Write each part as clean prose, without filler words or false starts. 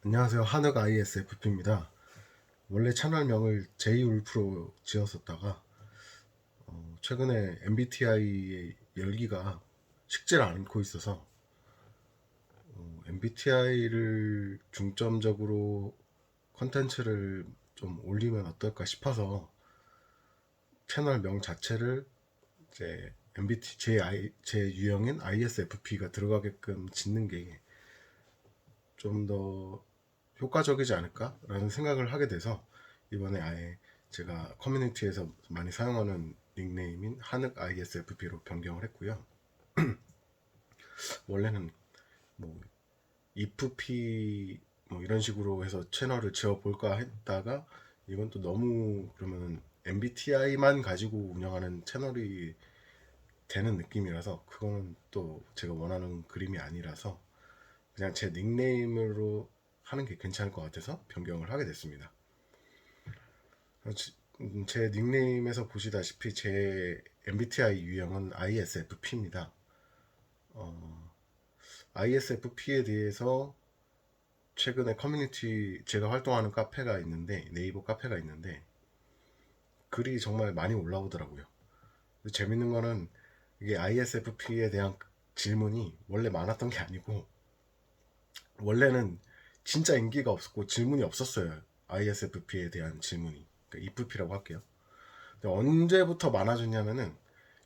안녕하세요. 한흑 ISFP입니다. 원래 채널명을 제이울프로 지었었다가 최근에 MBTI의 열기가 식질 않고 있어서 MBTI를 중점적으로 컨텐츠를 좀 올리면 어떨까 싶어서 채널명 자체를 이제 제 유형인 ISFP가 들어가게끔 짓는 게 좀 더 효과적이지 않을까라는 생각을 하게 돼서 이번에 아예 제가 커뮤니티에서 많이 사용하는 닉네임인 한흑 ISFP로 변경을 했고요. 원래는 뭐 ifp 뭐 이런 식으로 해서 채널을 지어볼까 했다가 이건 또 너무 그러면 MBTI만 가지고 운영하는 채널이 되는 느낌이라서 그거는 또 제가 원하는 그림이 아니라서 그냥 제 닉네임으로 하는 게 괜찮을 것 같아서 변경을 하게 됐습니다. 제 닉네임에서 보시다시피 제 MBTI 유형은 ISFP입니다. ISFP에 대해서 최근에 커뮤니티 제가 활동하는 카페가 있는데 네이버 카페가 있는데 글이 정말 많이 올라오더라고요. 재밌는 거는 이게 ISFP에 대한 질문이 원래 많았던 게 아니고 원래는 진짜 인기가 없었고 질문이 없었어요. ISFP에 대한 질문이. 그러니까 IFP라고 할게요. 언제부터 많아졌냐면은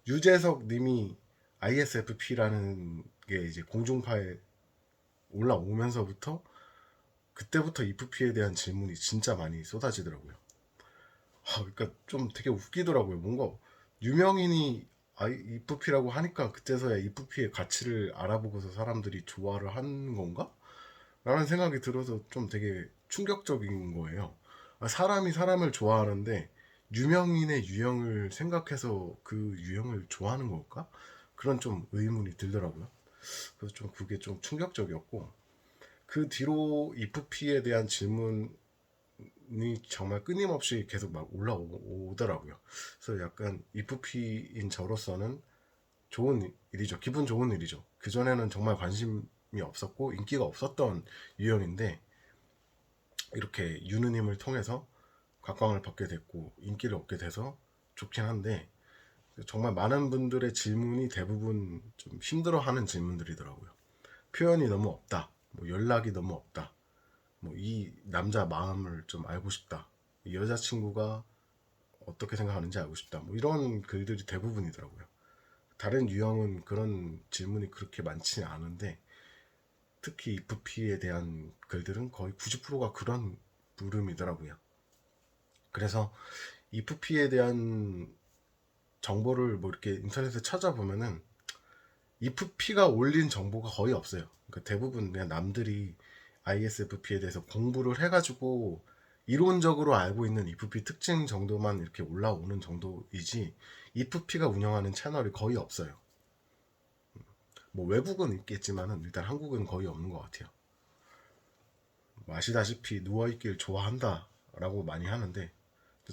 유재석 님이 ISFP라는 게 이제 공중파에 올라오면서부터 그때부터 IFP에 대한 질문이 진짜 많이 쏟아지더라고요. 그러니까 좀 되게 웃기더라고요. 뭔가 유명인이 IFP라고 하니까 그때서야 IFP의 가치를 알아보고서 사람들이 좋아를 하는 건가? 라는 생각이 들어서 좀 되게 충격적인 거예요. 사람이 사람을 좋아하는데 유명인의 유형을 생각해서 그 유형을 좋아하는 걸까? 그런 좀 의문이 들더라고요. 그래서 좀 그게 좀 충격적이었고 그 뒤로 IFP에 대한 질문이 정말 끊임없이 계속 막 올라오더라고요. 그래서 약간 IFP인 저로서는 좋은 일이죠. 기분 좋은 일이죠. 그전에는 정말 관심이 없었고 인기가 없었던 유형인데 이렇게 유느님을 통해서 각광을 받게 됐고 인기를 얻게 돼서 좋긴 한데 정말 많은 분들의 질문이 대부분 좀 힘들어하는 질문들이더라고요. 표현이 너무 없다. 뭐 연락이 너무 없다. 뭐 이 남자 마음을 좀 알고 싶다. 이 여자친구가 어떻게 생각하는지 알고 싶다. 뭐 이런 글들이 대부분이더라고요. 다른 유형은 그런 질문이 그렇게 많지 않은데 특히 IFP에 대한 글들은 거의 90%가 그런 물음이더라고요. 그래서 IFP에 대한 정보를 뭐 이렇게 인터넷에 찾아보면은 IFP가 올린 정보가 거의 없어요. 그러니까 대부분 그냥 남들이 ISFP에 대해서 공부를 해가지고 이론적으로 알고 있는 IFP 특징 정도만 이렇게 올라오는 정도이지 IFP가 운영하는 채널이 거의 없어요. 뭐 외국은 있겠지만은 일단 한국은 거의 없는 것 같아요. 뭐 아시다시피 누워있길 좋아한다 라고 많이 하는데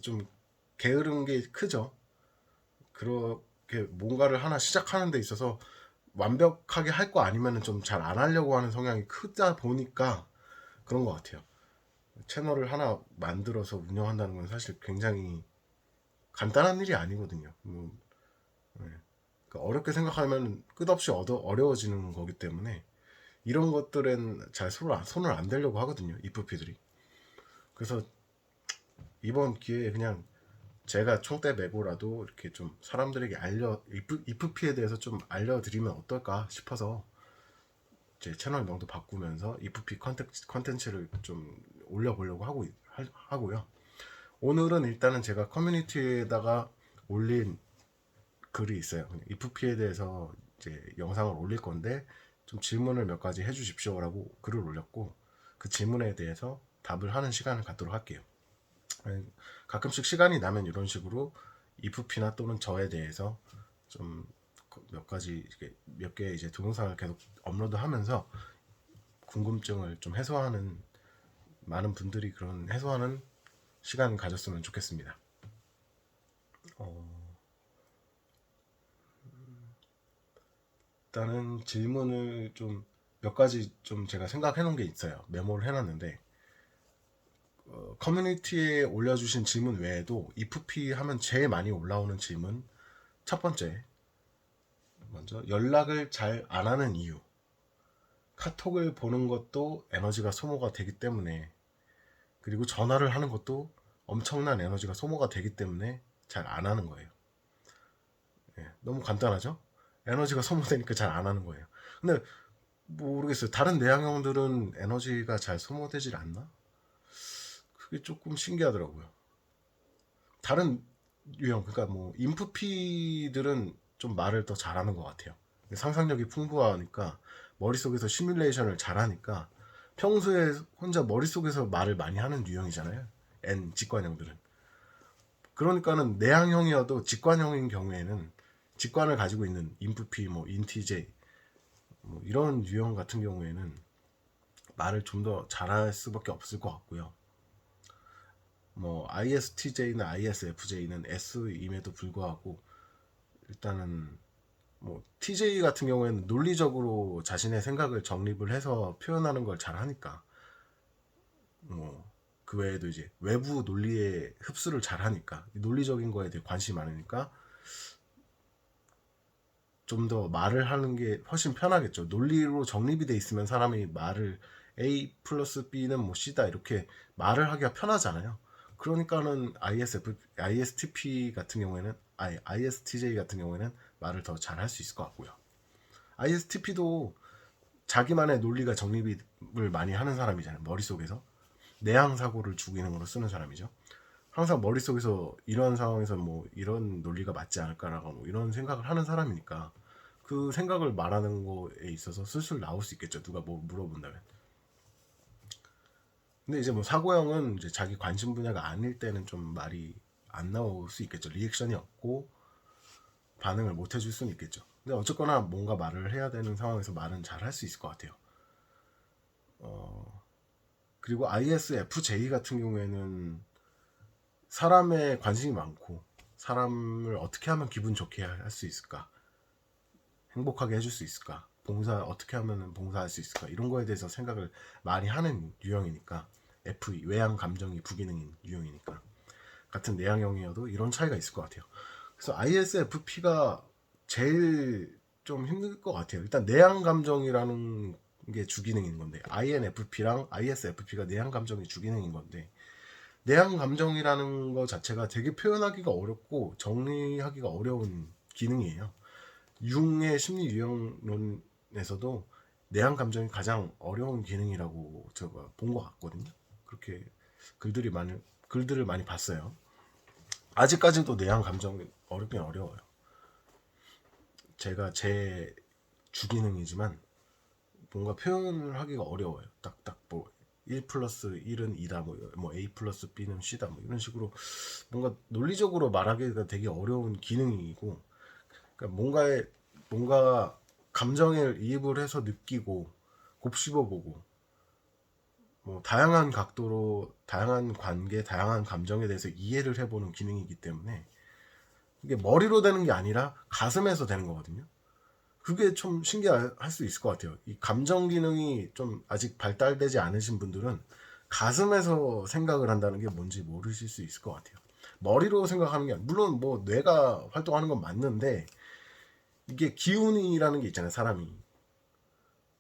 좀 게으른 게 크죠. 그렇게 뭔가를 하나 시작하는 데 있어서 완벽하게 할 거 아니면 좀 잘 안 하려고 하는 성향이 크다 보니까 그런 것 같아요. 채널을 하나 만들어서 운영한다는 건 사실 굉장히 간단한 일이 아니거든요. 네. 그러니까 어렵게 생각하면 끝없이 어려워지는 거기 때문에 이런 것들은 잘 손을 안 대려고 하거든요. 이프피들이. 그래서 이번 기회에 그냥 제가 총대 메고라도 이렇게 좀 사람들에게 이프피에 대해서 좀 알려드리면 어떨까 싶어서 제 채널명도 바꾸면서 이프피 컨텐츠를 좀 올려보려고 하고요. 오늘은 일단은 제가 커뮤니티에다가 올린 글이 있어요. 이프피에 대해서 이제 영상을 올릴 건데 좀 질문을 몇 가지 해주십시오라고 글을 올렸고 그 질문에 대해서 답을 하는 시간을 갖도록 할게요. 가끔씩 시간이 나면 이런 식으로 이프피나 또는 저에 대해서 좀 몇 가지 몇 개의 이제 동영상을 계속 업로드하면서 궁금증을 좀 해소하는 많은 분들이 그런 해소하는 시간 가졌으면 좋겠습니다. 일단은 질문을 좀 몇 가지 좀 제가 생각해 놓은 게 있어요. 메모를 해놨는데 커뮤니티에 올려주신 질문 외에도 IFP 하면 제일 많이 올라오는 질문 첫 번째, 먼저 연락을 잘 안 하는 이유. 카톡을 보는 것도 에너지가 소모가 되기 때문에, 그리고 전화를 하는 것도 엄청난 에너지가 소모가 되기 때문에 잘 안 하는 거예요. 너무 간단하죠? 에너지가 소모되니까 잘 안 하는 거예요. 근데 모르겠어요. 다른 내향형들은 에너지가 잘 소모되질 않나? 그게 조금 신기하더라고요. 다른 유형, 그러니까 뭐 인프피들은 좀 말을 더 잘하는 것 같아요. 상상력이 풍부하니까 머릿속에서 시뮬레이션을 잘하니까 평소에 혼자 머릿속에서 말을 많이 하는 유형이잖아요. N 직관형들은. 그러니까는 내향형이어도 직관형인 경우에는 직관을 가지고 있는 인프피, 뭐 인티제, 뭐 이런 유형 같은 경우에는 말을 좀 더 잘할 수밖에 없을 것 같고요. 뭐 ISTJ나 ISFJ는 S임에도 불구하고 일단은 뭐 TJ 같은 경우에는 논리적으로 자신의 생각을 정립을 해서 표현하는 걸 잘하니까 뭐 그 외에도 이제 외부 논리에 흡수를 잘하니까 논리적인 거에 대해 관심이 많으니까 좀 더 말을 하는 게 훨씬 편하겠죠. 논리로 정립이 돼 있으면 사람이 말을 A 플러스 B는 뭐 C다 이렇게 말을 하기가 편하잖아요. 그러니까는 ISTP 같은 경우에는 ISTJ 같은 경우에는 말을 더 잘 할 수 있을 것 같고요. ISTP도 자기만의 논리가 정립을 많이 하는 사람이잖아요. 머릿속에서 내향 사고를 주기능으로 쓰는 사람이죠. 항상 머릿속에서 이런 상황에서 뭐 이런 논리가 맞지 않을까라고 뭐 이런 생각을 하는 사람이니까 그 생각을 말하는 거에 있어서 술술 나올 수 있겠죠. 누가 뭐 물어본다면. 근데 이제 뭐 사고형은 이제 자기 관심 분야가 아닐 때는 좀 말이 안 나올 수 있겠죠. 리액션이 없고 반응을 못 해줄 수는 있겠죠. 근데 어쨌거나 뭔가 말을 해야 되는 상황에서 말은 잘 할 수 있을 것 같아요. 그리고 ISFJ 같은 경우에는 사람에 관심이 많고 사람을 어떻게 하면 기분 좋게 할 수 있을까, 행복하게 해줄 수 있을까, 봉사 어떻게 하면 봉사할 수 있을까 이런 거에 대해서 생각을 많이 하는 유형이니까 FE 외향 감정이 부기능인 유형이니까 같은 내향형이어도 이런 차이가 있을 것 같아요. 그래서 ISFP가 제일 좀 힘들 것 같아요. 일단 내향 감정이라는 게 주기능인 건데 INFP랑 ISFP가 내향 감정이 주기능인 건데 내향 감정이라는 것 자체가 되게 표현하기가 어렵고 정리하기가 어려운 기능이에요. 융의 심리 유형론에서도 내향 감정이 가장 어려운 기능이라고 제가 본 것 같거든요. 그렇게 글들을 많이 봤어요. 아직까지도 내향 감정이 어렵긴 어려워요. 제가 제 주기능이지만 뭔가 표현을 하기가 어려워요. 딱딱 뭐 1 플러스 1은 2다, 뭐 A 플러스 B는 C다, 뭐 이런 식으로 뭔가 논리적으로 말하기가 되게 어려운 기능이고, 그러니까 뭔가 감정에 이입을 해서 느끼고 곱씹어보고 뭐 다양한 각도로 다양한 관계, 다양한 감정에 대해서 이해를 해보는 기능이기 때문에 이게 머리로 되는 게 아니라 가슴에서 되는 거거든요. 그게 좀 신기할 수 있을 것 같아요. 이 감정 기능이 좀 아직 발달되지 않으신 분들은 가슴에서 생각을 한다는 게 뭔지 모르실 수 있을 것 같아요. 머리로 생각하는 게 아니라, 물론 뭐 뇌가 활동하는 건 맞는데 이게 기운이라는 게 있잖아요. 사람이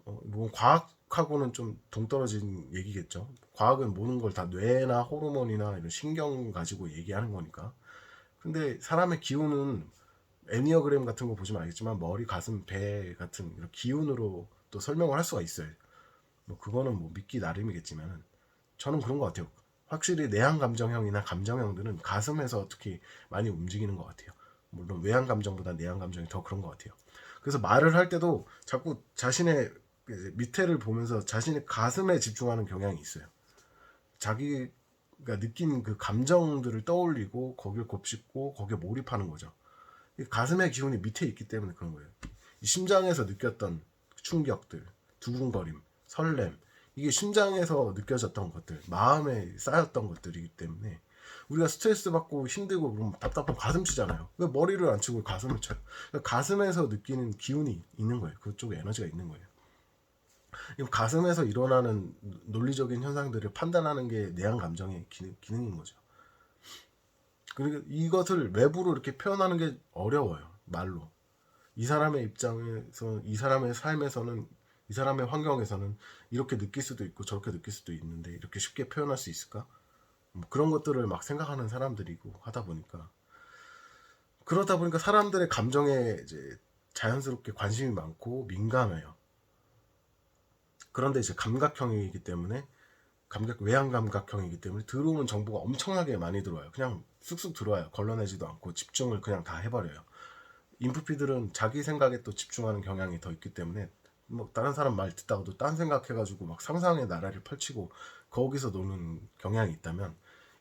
뭐 과학하고는 좀 동떨어진 얘기겠죠. 과학은 모든 걸 다 뇌나 호르몬이나 이런 신경 가지고 얘기하는 거니까. 근데 사람의 기운은 애니어그램 같은 거 보시면 알겠지만 머리, 가슴, 배 같은 이런 기운으로 또 설명을 할 수가 있어요. 뭐 그거는 뭐 믿기 나름이겠지만 저는 그런 것 같아요. 확실히 내향 감정형이나 감정형들은 가슴에서 특히 많이 움직이는 것 같아요. 물론 외향 감정보다 내향 감정이 더 그런 것 같아요. 그래서 말을 할 때도 자꾸 자신의 밑에를 보면서 자신의 가슴에 집중하는 경향이 있어요. 자기가 느낀 그 감정들을 떠올리고 거기를 곱씹고 거기에 몰입하는 거죠. 가슴의 기운이 밑에 있기 때문에 그런 거예요. 심장에서 느꼈던 충격들, 두근거림, 설렘, 이게 심장에서 느껴졌던 것들, 마음에 쌓였던 것들이기 때문에 우리가 스트레스 받고 힘들고 그러면 답답하면 가슴 치잖아요. 왜 머리를 안 치고 가슴을 쳐요? 그러니까 가슴에서 느끼는 기운이 있는 거예요. 그쪽에 에너지가 있는 거예요. 이 가슴에서 일어나는 논리적인 현상들을 판단하는 게 내양 감정의 기능인 거죠. 그리고 이것을 외부로 이렇게 표현하는 게 어려워요. 말로. 이 사람의 입장에서, 이 사람의 삶에서는, 이 사람의 환경에서는 이렇게 느낄 수도 있고 저렇게 느낄 수도 있는데 이렇게 쉽게 표현할 수 있을까? 뭐 그런 것들을 막 생각하는 사람들이고 하다 보니까, 그러다 보니까 사람들의 감정에 이제 자연스럽게 관심이 많고 민감해요. 그런데 이제 감각형이기 때문에, 외양 감각형이기 때문에 들어오는 정보가 엄청나게 많이 들어와요. 그냥 쑥쑥 들어와요. 걸러내지도 않고 집중을 그냥 다 해버려요. 인프피들은 자기 생각에 또 집중하는 경향이 더 있기 때문에 뭐 다른 사람 말 듣다가도 딴 생각해가지고 막 상상의 나라를 펼치고 거기서 노는 경향이 있다면,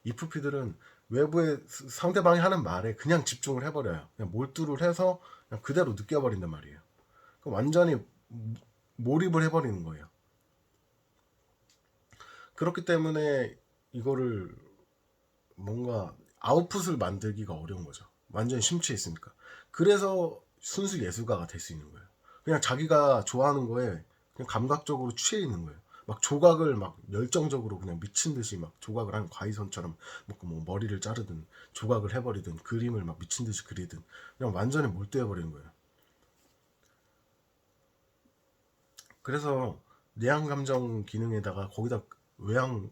이프피들은 외부의 상대방이 하는 말에 그냥 집중을 해버려요. 그냥 몰두를 해서 그냥 그대로 느껴버린단 말이에요. 완전히 몰입을 해버리는 거예요. 그렇기 때문에 이거를 뭔가 아웃풋을 만들기가 어려운 거죠. 완전히 심취해 있으니까. 그래서 순수 예술가가 될 수 있는 거예요. 그냥 자기가 좋아하는 거에 그냥 감각적으로 취해 있는 거예요. 막 조각을 막 열정적으로 그냥 미친 듯이 막 조각을 한 과이선처럼 뭐 머리를 자르든 조각을 해버리든 그림을 막 미친 듯이 그리든 그냥 완전히 몰두해 버리는 거예요. 그래서 내양 감정 기능에다가 거기다 외양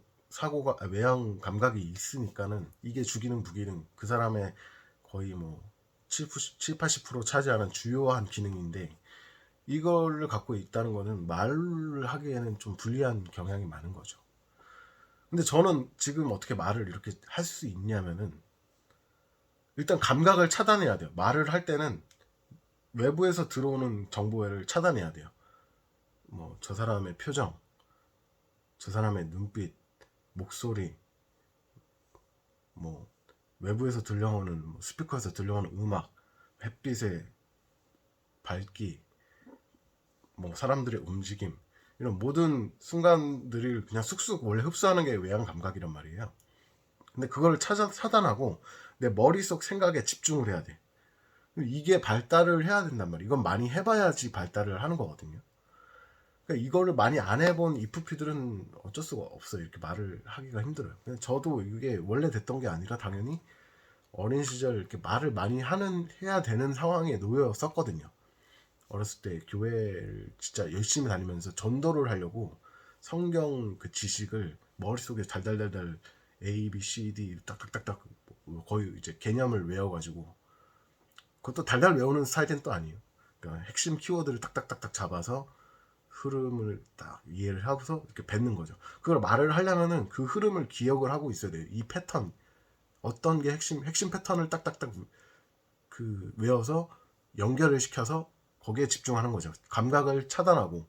외양 감각이 있으니까는 이게 주기능 부기능 그 사람의 거의 뭐 7, 80% 차지하는 주요한 기능인데, 이거를 갖고 있다는 거는 말을 하기에는 좀 불리한 경향이 많은 거죠. 근데 저는 지금 어떻게 말을 이렇게 할 수 있냐면은, 일단 감각을 차단해야 돼요. 말을 할 때는 외부에서 들어오는 정보를 차단해야 돼요. 뭐 저 사람의 표정, 저 사람의 눈빛, 목소리, 뭐 외부에서 들려오는 스피커에서 들려오는 음악, 햇빛의 밝기, 뭐 사람들의 움직임, 이런 모든 순간들을 그냥 쑥쑥 원래 흡수하는 게 외양 감각이란 말이에요. 근데 그걸 차단하고 내 머릿속 생각에 집중을 해야 돼. 이게 발달을 해야 된단 말이에요. 이건 많이 해봐야지 발달을 하는 거거든요. 그러니까 이거를 많이 안 해본 이프피들은 어쩔 수가 없어요. 이렇게 말을 하기가 힘들어요. 저도 이게 원래 됐던 게 아니라 당연히 어린 시절 이렇게 말을 많이 해야 되는 상황에 놓였었거든요. 어렸을 때 교회를 진짜 열심히 다니면서 전도를 하려고 성경 그 지식을 머릿속에 달달달달 A, B, C, D 딱딱딱딱 거의 이제 개념을 외워가지고, 그것도 달달 외우는 스타일은 또 아니에요. 그러니까 핵심 키워드를 딱딱딱딱 잡아서 흐름을 딱 이해를 하고서 이렇게 뱉는 거죠. 그걸 말을 하려면은 그 흐름을 기억을 하고 있어야 돼요. 이 패턴, 어떤 게 핵심 패턴을 딱딱딱 그 외워서 연결을 시켜서 거기에 집중하는 거죠. 감각을 차단하고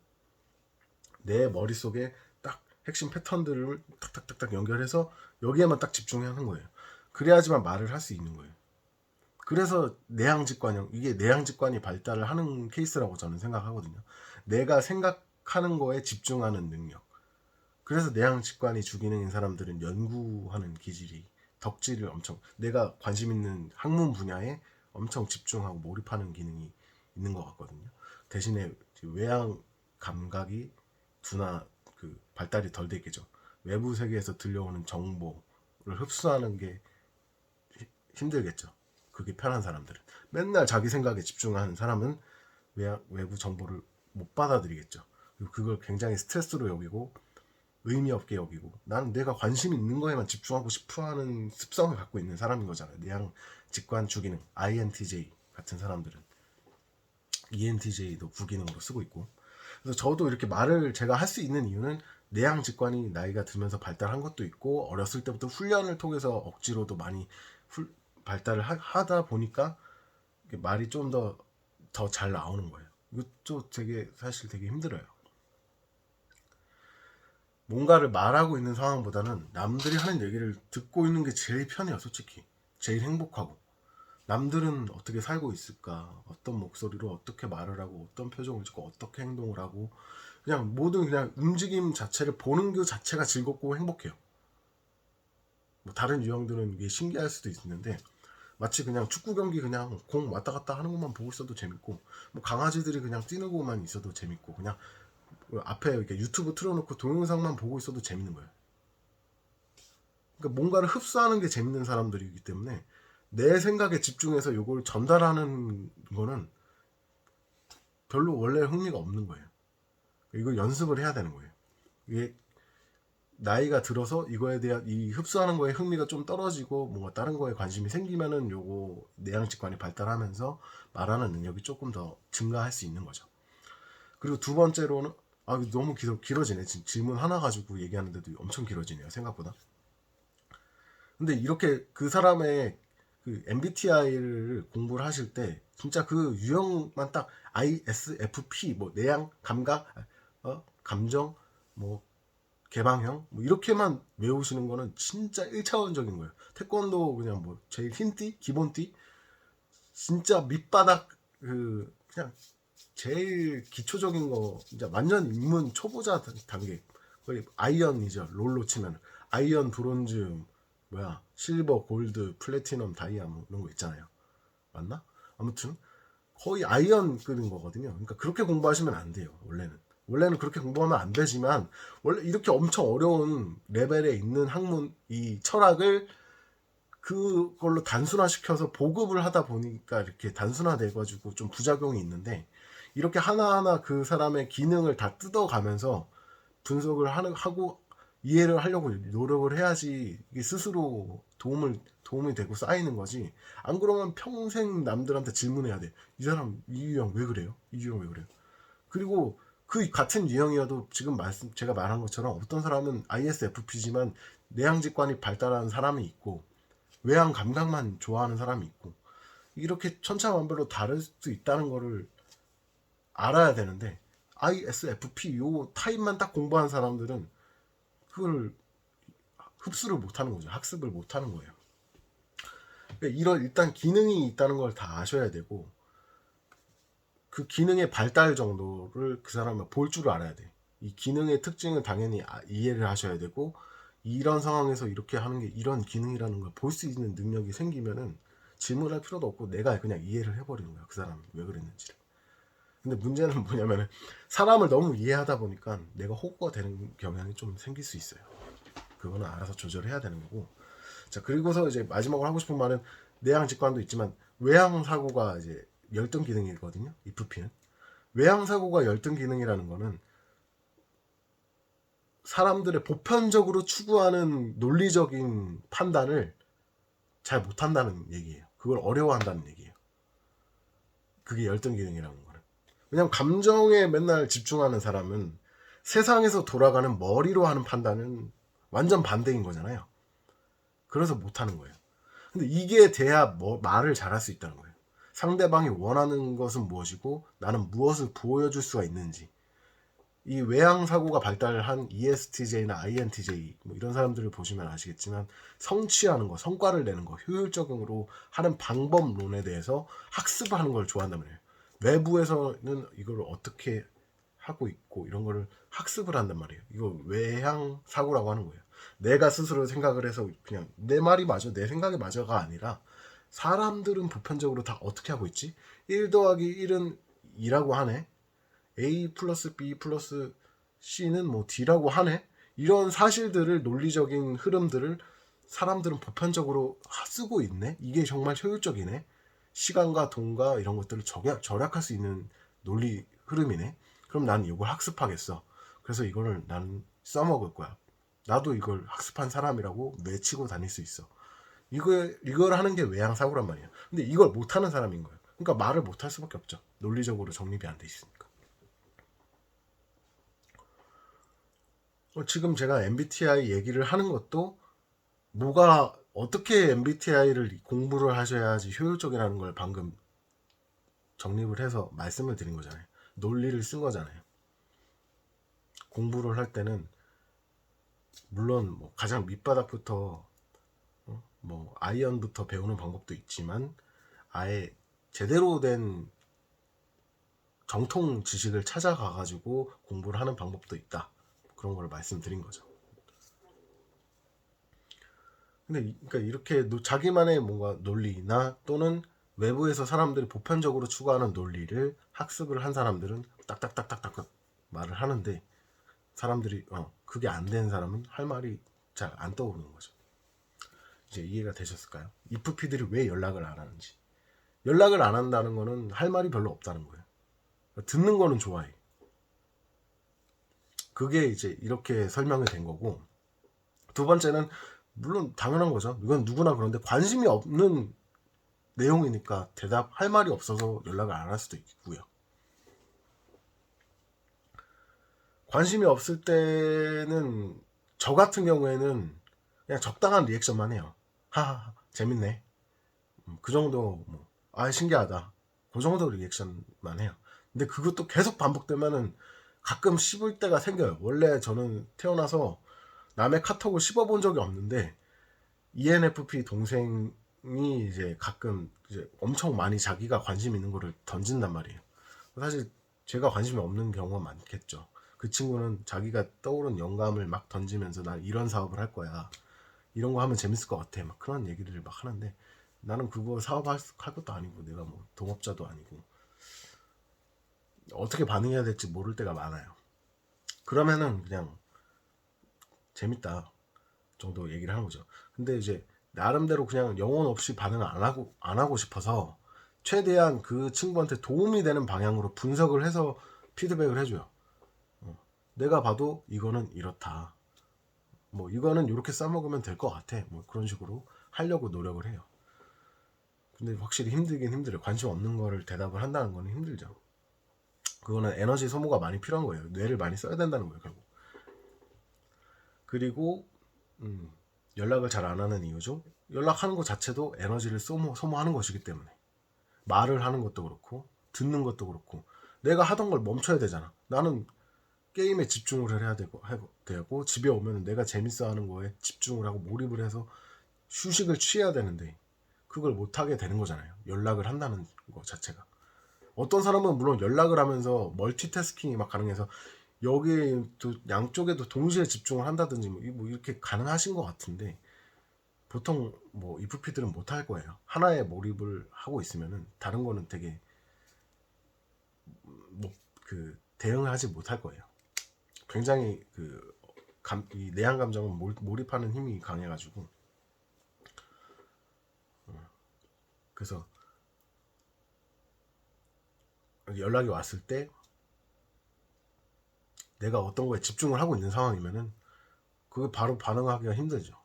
내 머릿속에 딱 핵심 패턴들을 탁탁탁탁 연결해서 여기에만 딱 집중하는 거예요. 그래야지만 말을 할 수 있는 거예요. 그래서 내향직관형, 이게 내향직관이 발달을 하는 케이스라고 저는 생각하거든요. 내가 생각하는 거에 집중하는 능력. 그래서 내향직관이 주기능인 사람들은 연구하는 기질이, 덕질을 엄청, 내가 관심 있는 학문 분야에 엄청 집중하고 몰입하는 기능이 있는 것 같거든요. 대신에 외향 감각이 발달이 덜 돼 있겠죠. 외부 세계에서 들려오는 정보를 흡수하는 게 힘들겠죠. 그게 편한 사람들은. 맨날 자기 생각에 집중하는 사람은 외부 정보를 못 받아들이겠죠. 그리고 그걸 굉장히 스트레스로 여기고 의미 없게 여기고, 나는 내가 관심 있는 거에만 집중하고 싶어 하는 습성을 갖고 있는 사람인 거잖아요. 내향 직관 주기능 INTJ 같은 사람들은 ENTJ도 부기능으로 쓰고 있고. 그래서 저도 이렇게 말을 제가 할 수 있는 이유는 내향 직관이 나이가 들면서 발달한 것도 있고, 어렸을 때부터 훈련을 통해서 억지로도 많이 발달을 하다 보니까 말이 좀 더 잘 나오는 거예요. 이것도 되게 사실 되게 힘들어요. 뭔가를 말하고 있는 상황보다는 남들이 하는 얘기를 듣고 있는 게 제일 편해요. 솔직히 제일 행복하고, 남들은 어떻게 살고 있을까, 어떤 목소리로 어떻게 말을 하고 어떤 표정을 짓고 어떻게 행동을 하고, 그냥 모든 그냥 움직임 자체를 보는 그 자체가 즐겁고 행복해요. 뭐 다른 유형들은 이게 신기할 수도 있는데, 마치 그냥 축구 경기 그냥 공 왔다 갔다 하는 것만 보고 있어도 재밌고, 뭐 강아지들이 그냥 뛰는 것만 있어도 재밌고, 그냥 앞에 이렇게 유튜브 틀어놓고 동영상만 보고 있어도 재밌는 거예요. 그러니까 뭔가를 흡수하는 게 재밌는 사람들이기 때문에 내 생각에 집중해서 이걸 전달하는 거는 별로 원래 흥미가 없는 거예요. 이거 연습을 해야 되는 거예요. 이게 나이가 들어서 이거에 대한 이 흡수하는 거에 흥미가 좀 떨어지고 뭔가 다른 거에 관심이 생기면은 요거 내향직관이 발달하면서 말하는 능력이 조금 더 증가할 수 있는 거죠. 그리고 두 번째로는 너무 길어지네. 질문 하나 가지고 얘기하는데도 엄청 길어지네요. 생각보다. 근데 이렇게 그 사람의 그 MBTI를 공부를 하실 때 진짜 그 유형만 딱 ISFP 뭐 내향, 감각, 감정, 뭐 개방형 뭐 이렇게만 외우시는 거는 진짜 1차원적인 거예요. 태권도 그냥 뭐 제일 흰띠, 기본띠 진짜 밑바닥 그냥 제일 기초적인 거 진짜 완전 입문 초보자 단계 거의 아이언이죠. 롤로 치면 아이언, 브론즈, 뭐야 실버, 골드, 플래티넘, 다이아 뭐 이런 거 있잖아요. 맞나? 아무튼 거의 아이언 끄는 거거든요. 그러니까 그렇게 공부하시면 안 돼요. 원래는 그렇게 공부하면 안 되지만 원래 이렇게 엄청 어려운 레벨에 있는 학문 이 철학을 그걸로 단순화시켜서 보급을 하다 보니까 이렇게 단순화돼 가지고 좀 부작용이 있는데 이렇게 하나하나 그 사람의 기능을 다 뜯어가면서 분석을 하고 이해를 하려고 노력을 해야지 이게 스스로 도움이 되고 쌓이는 거지. 안 그러면 평생 남들한테 질문해야 돼. 이 사람 이 유형 왜 그래요? 이 유형 왜 그래요? 그리고 그 같은 유형이어도 지금 제가 말한 것처럼 어떤 사람은 ISFP지만 내향직관이 발달한 사람이 있고 외향 감각만 좋아하는 사람이 있고 이렇게 천차만별로 다를 수 있다는 거를 알아야 되는데 ISFP 요 타입만 딱 공부한 사람들은 그걸 흡수를 못하는 거죠. 학습을 못하는 거예요. 그러니까 이런 일단 기능이 있다는 걸 다 아셔야 되고 그 기능의 발달 정도를 그 사람은 볼 줄 알아야 돼. 이 기능의 특징을 당연히 이해를 하셔야 되고 이런 상황에서 이렇게 하는 게 이런 기능이라는 걸 볼 수 있는 능력이 생기면은 질문할 필요도 없고 내가 그냥 이해를 해버리는 거야. 그 사람이 왜 그랬는지를. 근데 문제는 뭐냐면은 사람을 너무 이해하다 보니까 내가 호구가 되는 경향이 좀 생길 수 있어요. 그거는 알아서 조절해야 되는 거고. 자, 그리고서 이제 마지막으로 하고 싶은 말은 내향 직관도 있지만 외향 사고가 이제 열등 기능이거든요. IFP는. 외향 사고가 열등 기능이라는 거는 사람들의 보편적으로 추구하는 논리적인 판단을 잘 못한다는 얘기예요. 그걸 어려워한다는 얘기예요. 그게 열등 기능이라는 거는. 왜냐면 감정에 맨날 집중하는 사람은 세상에서 돌아가는 머리로 하는 판단은 완전 반대인 거잖아요. 그래서 못하는 거예요. 근데 이게 돼야 말을 잘할 수 있다는 거예요. 상대방이 원하는 것은 무엇이고 나는 무엇을 보여줄 수가 있는지. 이 외향 사고가 발달한 ESTJ나 INTJ 뭐 이런 사람들을 보시면 아시겠지만 성취하는 거, 성과를 내는 거, 효율적으로 하는 방법론에 대해서 학습을 하는 걸 좋아한단 말이에요. 외부에서는 이걸 어떻게 하고 있고 이런 거를 학습을 한단 말이에요. 이거 외향 사고라고 하는 거예요. 내가 스스로 생각을 해서 그냥 내 말이 맞아, 내 생각이 맞아가 아니라 사람들은 보편적으로 다 어떻게 하고 있지? 1 더하기 1은 2라고 하네. A 플러스 B 플러스 C는 뭐 D라고 하네. 이런 사실들을 논리적인 흐름들을 사람들은 보편적으로 쓰고 있네. 이게 정말 효율적이네. 시간과 돈과 이런 것들을 절약할 수 있는 논리 흐름이네. 그럼 난 이걸 학습하겠어. 그래서 이거를 난 써먹을 거야. 나도 이걸 학습한 사람이라고 외치고 다닐 수 있어. 이걸 하는 게 외향 사고란 말이야. 근데 이걸 못하는 사람인 거예요. 그러니까 말을 못할 수밖에 없죠. 논리적으로 정립이 안 돼 있으니까. 지금 제가 MBTI 얘기를 하는 것도 뭐가 어떻게 MBTI를 공부를 하셔야지 효율적이라는 걸 방금 정립을 해서 말씀을 드린 거잖아요. 논리를 쓴 거잖아요. 공부를 할 때는 물론 뭐 가장 밑바닥부터 뭐 아이언부터 배우는 방법도 있지만 아예 제대로 된 정통 지식을 찾아가 가지고 공부를 하는 방법도 있다. 그런 걸 말씀드린 거죠. 근데 그러니까 이렇게 자기만의 뭔가 논리나 또는 외부에서 사람들이 보편적으로 추구하는 논리를 학습을 한 사람들은 딱딱딱딱딱 말을 하는데 사람들이 그게 안 되는 사람은 할 말이 잘 안 떠오르는 거죠. 이제 이해가 되셨을까요? IFP들이 왜 연락을 안 하는지. 연락을 안 한다는 거는 할 말이 별로 없다는 거예요. 듣는 거는 좋아해. 그게 이제 이렇게 설명이 된 거고, 두 번째는 물론 당연한 거죠. 이건 누구나 그런데 관심이 없는 내용이니까 대답할 말이 없어서 연락을 안 할 수도 있고요. 관심이 없을 때는 저 같은 경우에는 그냥 적당한 리액션만 해요. 하하 재밌네. 그 정도 신기하다. 그 정도 리액션만 해요. 근데 그것도 계속 반복되면은 가끔 씹을 때가 생겨요. 원래 저는 태어나서 남의 카톡을 씹어본 적이 없는데 ENFP 동생이 이제 가끔 이제 엄청 많이 자기가 관심 있는 거를 던진단 말이에요. 사실 제가 관심이 없는 경우가 많겠죠. 그 친구는 자기가 떠오른 영감을 막 던지면서 난 이런 사업을 할 거야. 이런 거 하면 재밌을 것 같아. 막 그런 얘기를 막 하는데 나는 그거 사업할 것도 아니고 내가 뭐 동업자도 아니고 어떻게 반응해야 될지 모를 때가 많아요. 그러면은 그냥 재밌다 정도 얘기를 하는 거죠. 근데 이제 나름대로 그냥 영혼 없이 반응을 안 하고 싶어서 최대한 그 친구한테 도움이 되는 방향으로 분석을 해서 피드백을 해줘요. 내가 봐도 이거는 이렇다. 뭐 이거는 이렇게 싸먹으면 될 것 같아. 뭐 그런 식으로 하려고 노력을 해요. 근데 확실히 힘들긴 힘들어요. 관심 없는 거를 대답을 한다는 거는 힘들죠. 그거는 에너지 소모가 많이 필요한 거예요. 뇌를 많이 써야 된다는 거예요, 결국. 그리고 연락을 잘 안 하는 이유죠. 연락하는 것 자체도 에너지를 소모하는 것이기 때문에. 말을 하는 것도 그렇고 듣는 것도 그렇고 내가 하던 걸 멈춰야 되잖아. 나는 게임에 집중을 해야 되고 집에 오면 내가 재밌어 하는 거에 집중을 하고 몰입을 해서 휴식을 취해야 되는데 그걸 못하게 되는 거잖아요. 연락을 한다는 것 자체가. 어떤 사람은 물론 연락을 하면서 멀티태스킹이 막 가능해서 여기 또 양쪽에도 동시에 집중을 한다든지 뭐 이렇게 가능하신 것 같은데 보통 뭐 IFP들은 못할 거예요. 하나에 몰입을 하고 있으면은 다른 거는 되게 그 대응을 하지 못할 거예요. 굉장히 이 내향 감정은 몰입하는 힘이 강해가지고 그래서 연락이 왔을 때 내가 어떤 거에 집중을 하고 있는 상황이면은 그게 바로 반응하기가 힘들죠.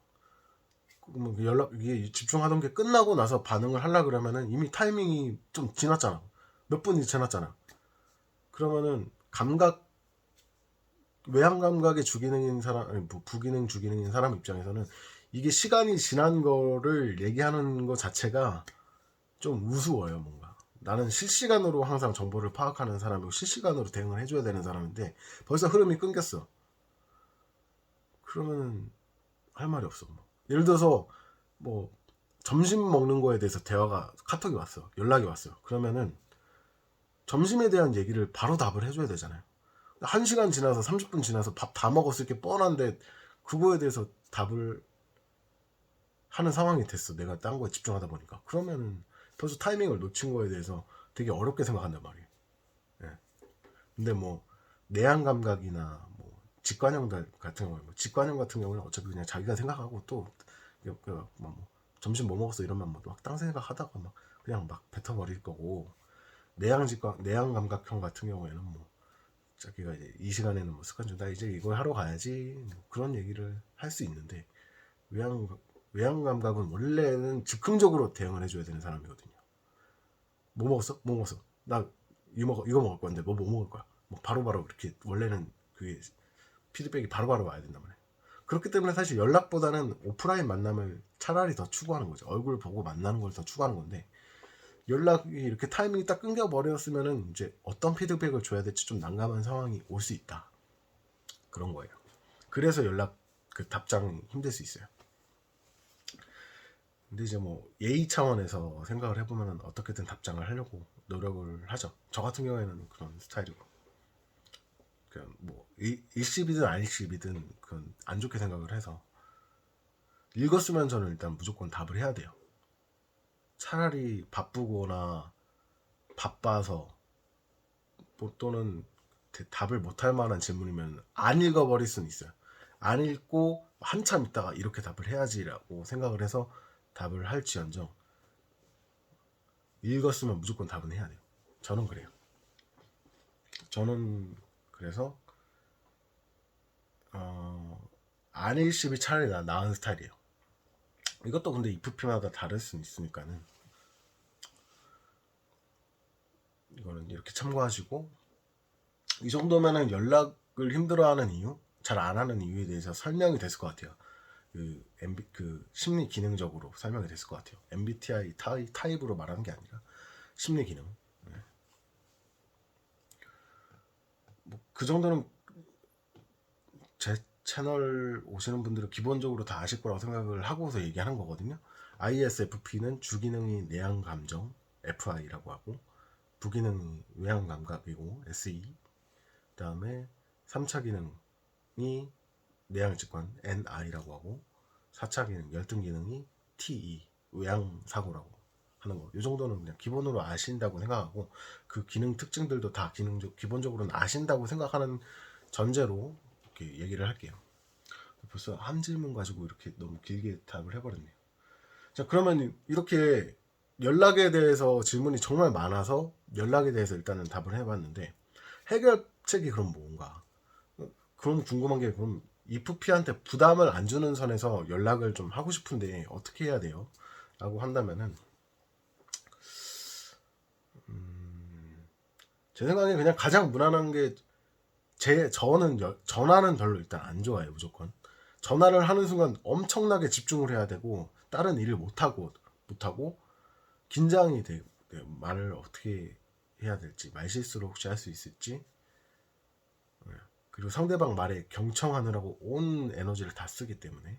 그러면 이게 집중하던 게 끝나고 나서 반응을 하려 그러면은 이미 타이밍이 좀 지났잖아. 몇 분이 지났잖아. 그러면은 외향 감각의 주기능인 사람, 아니, 부기능 주기능인 사람 입장에서는 이게 시간이 지난 거를 얘기하는 것 자체가 좀 우스워요, 뭔가. 나는 실시간으로 항상 정보를 파악하는 사람이고 실시간으로 대응을 해줘야 되는 사람인데 벌써 흐름이 끊겼어. 그러면 할 말이 없어. 예를 들어서 뭐 점심 먹는 거에 대해서 카톡이 왔어. 연락이 왔어. 그러면은 점심에 대한 얘기를 바로 답을 해줘야 되잖아요. 1시간 지나서 30분 지나서 밥 다 먹었을 게 뻔한데 그거에 대해서 답을 하는 상황이 됐어. 내가 딴 거에 집중하다 보니까. 그러면은 벌써 타이밍을 놓친 거에 대해서 되게 어렵게 생각한단 말이에요. 예. 근데 뭐 내향 감각이나 뭐 직관형 같은 경우는 직관형 같은 경우는 어차피 그냥 자기가 생각하고 또 점심 뭐 먹었어 이러면 막딴 생각하다가 막 그냥 막 뱉어버릴 거고 내향 감각형 같은 경우에는 뭐 자기가 이제 이 시간에는 뭐 습관 나 이제 이걸 하러 가야지 뭐 그런 얘기를 할 수 있는데 외향 외향 감각은 원래는 즉흥적으로 대응을 해줘야 되는 사람이거든요. 뭐 먹었어? 뭐 먹었어? 나 이거 먹을 건데 뭐 먹을 거야? 뭐 바로바로 이렇게 원래는 그게 피드백이 바로바로 와야 된단 말이에요. 그렇기 때문에 사실 연락보다는 오프라인 만남을 차라리 더 추구하는 거죠. 얼굴 보고 만나는 걸 더 추구하는 건데 연락이 이렇게 타이밍이 딱 끊겨버렸으면은 이제 어떤 피드백을 줘야 될지 좀 난감한 상황이 올 수 있다. 그런 거예요. 그래서 답장이 힘들 수 있어요. 근데 이제 뭐 예의 차원에서 생각을 해보면 어떻게든 답장을 하려고 노력을 하죠. 저 같은 경우에는 그런 스타일이고 뭐 일십이든 안일십이든 그건 안 좋게 생각을 해서 읽었으면 저는 일단 무조건 답을 해야 돼요. 차라리 바쁘거나 바빠서 또는 답을 못할 만한 질문이면 안 읽어버릴 수는 있어요. 안 읽고 한참 있다가 이렇게 답을 해야지라고 생각을 해서 답을 할지언정 읽었으면 무조건 답은 해야 돼요. 저는 그래요. 저는 그래서 안 읽씹이 차라리 나은 스타일이에요. 이것도 근데 IFP마다 다를 수는 있으니까는 이거는 이렇게 참고하시고, 이 정도면은 연락을 힘들어하는 이유, 잘 안 하는 이유에 대해서 설명이 됐을 것 같아요. 그 심리 기능적으로 설명이 됐을 것 같아요. MBTI 타입으로 말하는 게 아니라 심리 기능. 그 정도는 제 채널 오시는 분들은 기본적으로 다 아실 거라고 생각을 하고서 얘기하는 거거든요. ISFP는 주기능이 내향 감정 FI라고 하고, 부기능이 외향 감각이고 SE, 그다음에 3차 기능이 내향 직관 NI라고 하고, 4차 기능 열등 기능이 TE 외향 사고라고 하는 거. 이 정도는 그냥 기본으로 아신다고 생각하고, 그 기능 특징들도 다 기본적으로는 아신다고 생각하는 전제로 이렇게 얘기를 할게요. 벌써 한 질문 가지고 이렇게 너무 길게 답을 해버렸네요. 자, 그러면 이렇게 연락에 대해서 질문이 정말 많아서 연락에 대해서 일단은 답을 해봤는데, 해결책이 그럼 뭔가? 그럼 궁금한 게, 그럼 IFP한테 부담을 안 주는 선에서 연락을 좀 하고 싶은데 어떻게 해야 돼요? 라고 한다면은, 제 생각에 그냥 가장 무난한 게, 저는 전화는 별로 일단 안 좋아해요. 무조건 전화를 하는 순간 엄청나게 집중을 해야 되고, 다른 일을 못하고 긴장이 돼. 말을 어떻게 해야 될지, 말실수를 혹시 할 수 있을지, 그리고 상대방 말에 경청하느라고 온 에너지를 다 쓰기 때문에,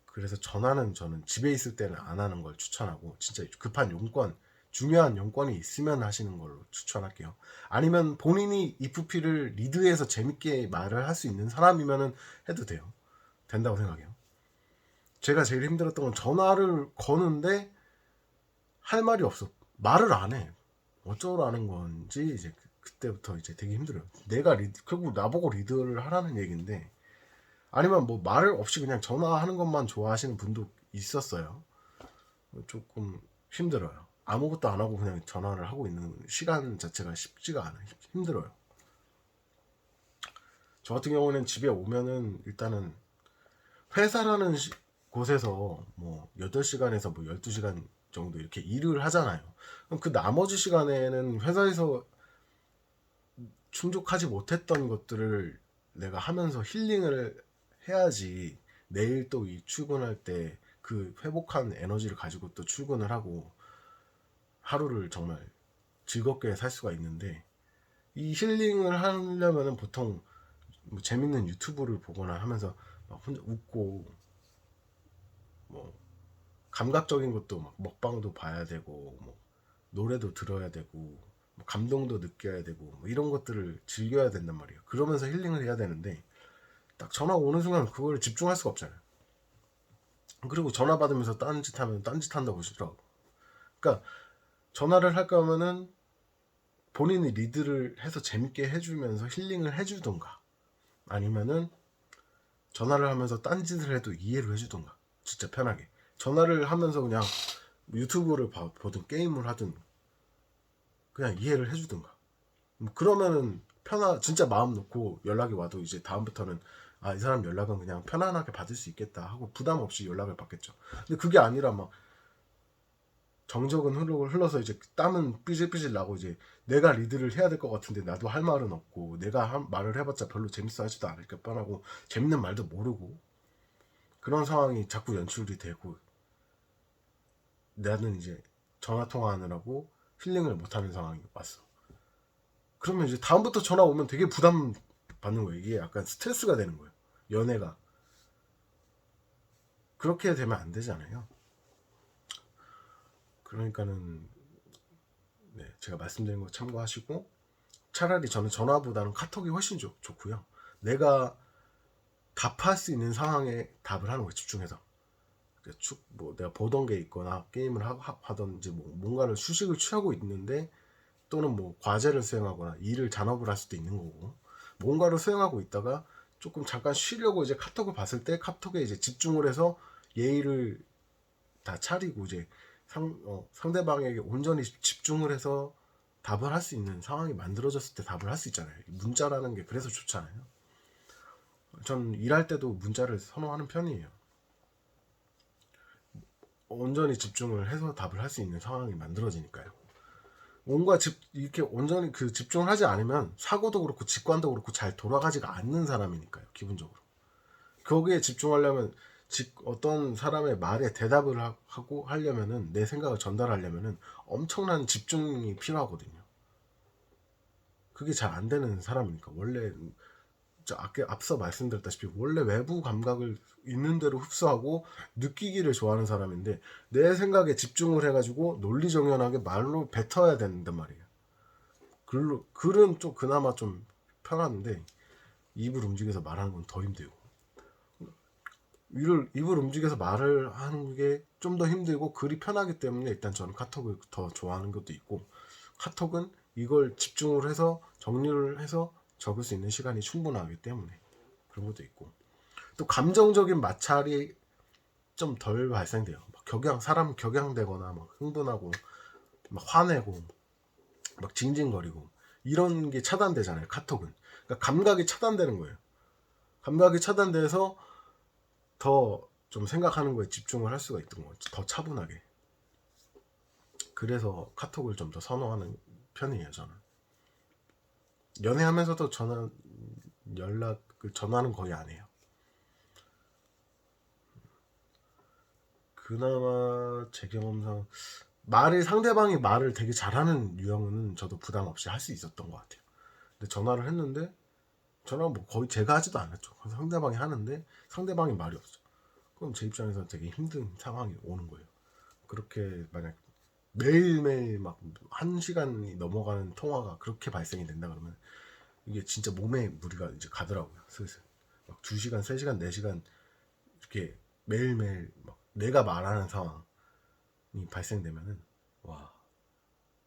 그래서 전화는 저는 집에 있을 때는 안 하는 걸 추천하고, 진짜 급한 용건, 중요한 용건이 있으면 하시는 걸로 추천할게요. 아니면 본인이 IFP를 리드해서 재밌게 말을 할 수 있는 사람이면 해도 돼요. 된다고 생각해요. 제가 제일 힘들었던 건 전화를 거는데 할 말이 없어. 말을 안 해. 어쩌라는 건지 이제 그때부터 이제 되게 힘들어요. 내가 결국 나보고 리드를 하라는 얘기인데, 아니면 뭐 말을 없이 그냥 전화하는 것만 좋아하시는 분도 있었어요. 조금 힘들어요. 아무것도 안 하고 그냥 전화를 하고 있는 시간 자체가 쉽지가 않아요. 힘들어요. 저 같은 경우는 집에 오면은 일단은 회사라는 곳에서 뭐 8시간에서 뭐 12시간 정도 이렇게 일을 하잖아요. 그럼 그 나머지 시간에는 회사에서 충족하지 못했던 것들을 내가 하면서 힐링을 해야지, 내일 또 이 출근할 때 그 회복한 에너지를 가지고 또 출근을 하고 하루를 정말 즐겁게 살 수가 있는데, 이 힐링을 하려면은 보통 뭐 재밌는 유튜브를 보거나 하면서 막 혼자 웃고, 뭐 감각적인 것도 막 먹방도 봐야 되고, 뭐 노래도 들어야 되고, 뭐 감동도 느껴야 되고, 뭐 이런 것들을 즐겨야 된단 말이에요. 그러면서 힐링을 해야 되는데, 딱 전화 오는 순간 그걸 집중할 수가 없잖아요. 그리고 전화 받으면서 딴짓하면 딴짓 한다고 하시더라고. 그러니까 전화를 할 거면은 본인이 리드를 해서 재밌게 해주면서 힐링을 해주던가, 아니면은 전화를 하면서 딴짓을 해도 이해를 해주던가, 진짜 편하게 전화를 하면서 그냥 유튜브를 보든 게임을 하든 그냥 이해를 해주든가, 그러면은 진짜 마음 놓고 연락이 와도 이제 다음부터는 이 사람 연락은 그냥 편안하게 받을 수 있겠다 하고 부담 없이 연락을 받겠죠. 근데 그게 아니라 막 정적은 흘러서 이제 땀은 삐질삐질 나고, 이제 내가 리드를 해야 될 것 같은데 나도 할 말은 없고, 내가 말을 해봤자 별로 재밌어 하지도 않을까 뻔하고, 재밌는 말도 모르고, 그런 상황이 자꾸 연출이 되고, 나는 이제 전화 통화하느라고 힐링을 못하는 상황이 왔어. 그러면 이제 다음부터 전화 오면 되게 부담 받는 거예요. 이게 약간 스트레스가 되는 거예요. 연애가. 그렇게 되면 안 되잖아요. 그러니까는 네, 제가 말씀드린 거 참고하시고, 차라리 저는 전화보다는 카톡이 훨씬 좋고요. 내가 답할 수 있는 상황에 답을 하는 거예요. 집중해서. 뭐 내가 보던 게 있거나 게임을 하던지 뭐 뭔가를 휴식을 취하고 있는데 또는 뭐 과제를 수행하거나 일을 잔업을 할 수도 있는 거고, 뭔가를 수행하고 있다가 조금 잠깐 쉬려고 이제 카톡을 봤을 때 카톡에 이제 집중을 해서 예의를 다 차리고 이제 상대방에게 온전히 집중을 해서 답을 할 수 있는 상황이 만들어졌을 때 답을 할 수 있잖아요. 문자라는 게 그래서 좋잖아요. 전 일할 때도 문자를 선호하는 편이에요. 온전히 집중을 해서 답을 할 수 있는 상황이 만들어지니까요. 뭔가 이렇게 온전히 그 집중을 하지 않으면 사고도 그렇고 직관도 그렇고 잘 돌아가지가 않는 사람이니까요. 기본적으로. 거기에 집중하려면 어떤 사람의 말에 대답을 하고 하려면은, 내 생각을 전달하려면은 엄청난 집중이 필요하거든요. 그게 잘 안 되는 사람이니까. 원래 앞서 말씀드렸다시피 원래 외부 감각을 있는 대로 흡수하고 느끼기를 좋아하는 사람인데, 내 생각에 집중을 해가지고 논리정연하게 말로 뱉어야 된단 말이에요. 글은 좀 그나마 좀 편한데 입을 움직여서 말하는 건 더 힘들고, 입을 움직여서 말을 하는 게 좀 더 힘들고 글이 편하기 때문에 일단 저는 카톡을 더 좋아하는 것도 있고, 카톡은 이걸 집중을 해서 정리를 해서 적을 수 있는 시간이 충분하기 때문에 그런 것도 있고, 또 감정적인 마찰이 좀 덜 발생돼요. 사람 격양되거나 막 흥분하고 막 화내고 막 징징거리고 이런 게 차단되잖아요. 카톡은. 그러니까 감각이 차단되는 거예요. 감각이 차단돼서 더 좀 생각하는 거에 집중을 할 수가 있던 거죠. 더 차분하게. 그래서 카톡을 좀 더 선호하는 편이에요, 저는. 연애하면서도 저는 전화는 거의 안 해요. 그나마 제 경험상 상대방이 말을 되게 잘하는 유형은 저도 부담 없이 할 수 있었던 것 같아요. 근데 전화를 했는데, 전화 뭐 거의 제가 하지도 않았죠. 상대방이 하는데 상대방이 말이 없어. 그럼 제 입장에서 되게 힘든 상황이 오는 거예요. 그렇게 만약 매일매일 막 1시간이 넘어가는 통화가 그렇게 발생이 된다 그러면 이게 진짜 몸에 무리가 이제 가더라고요. 슬슬. 막 2시간, 3시간, 4시간 이렇게 매일매일 막 내가 말하는 상황이 발생되면은 와,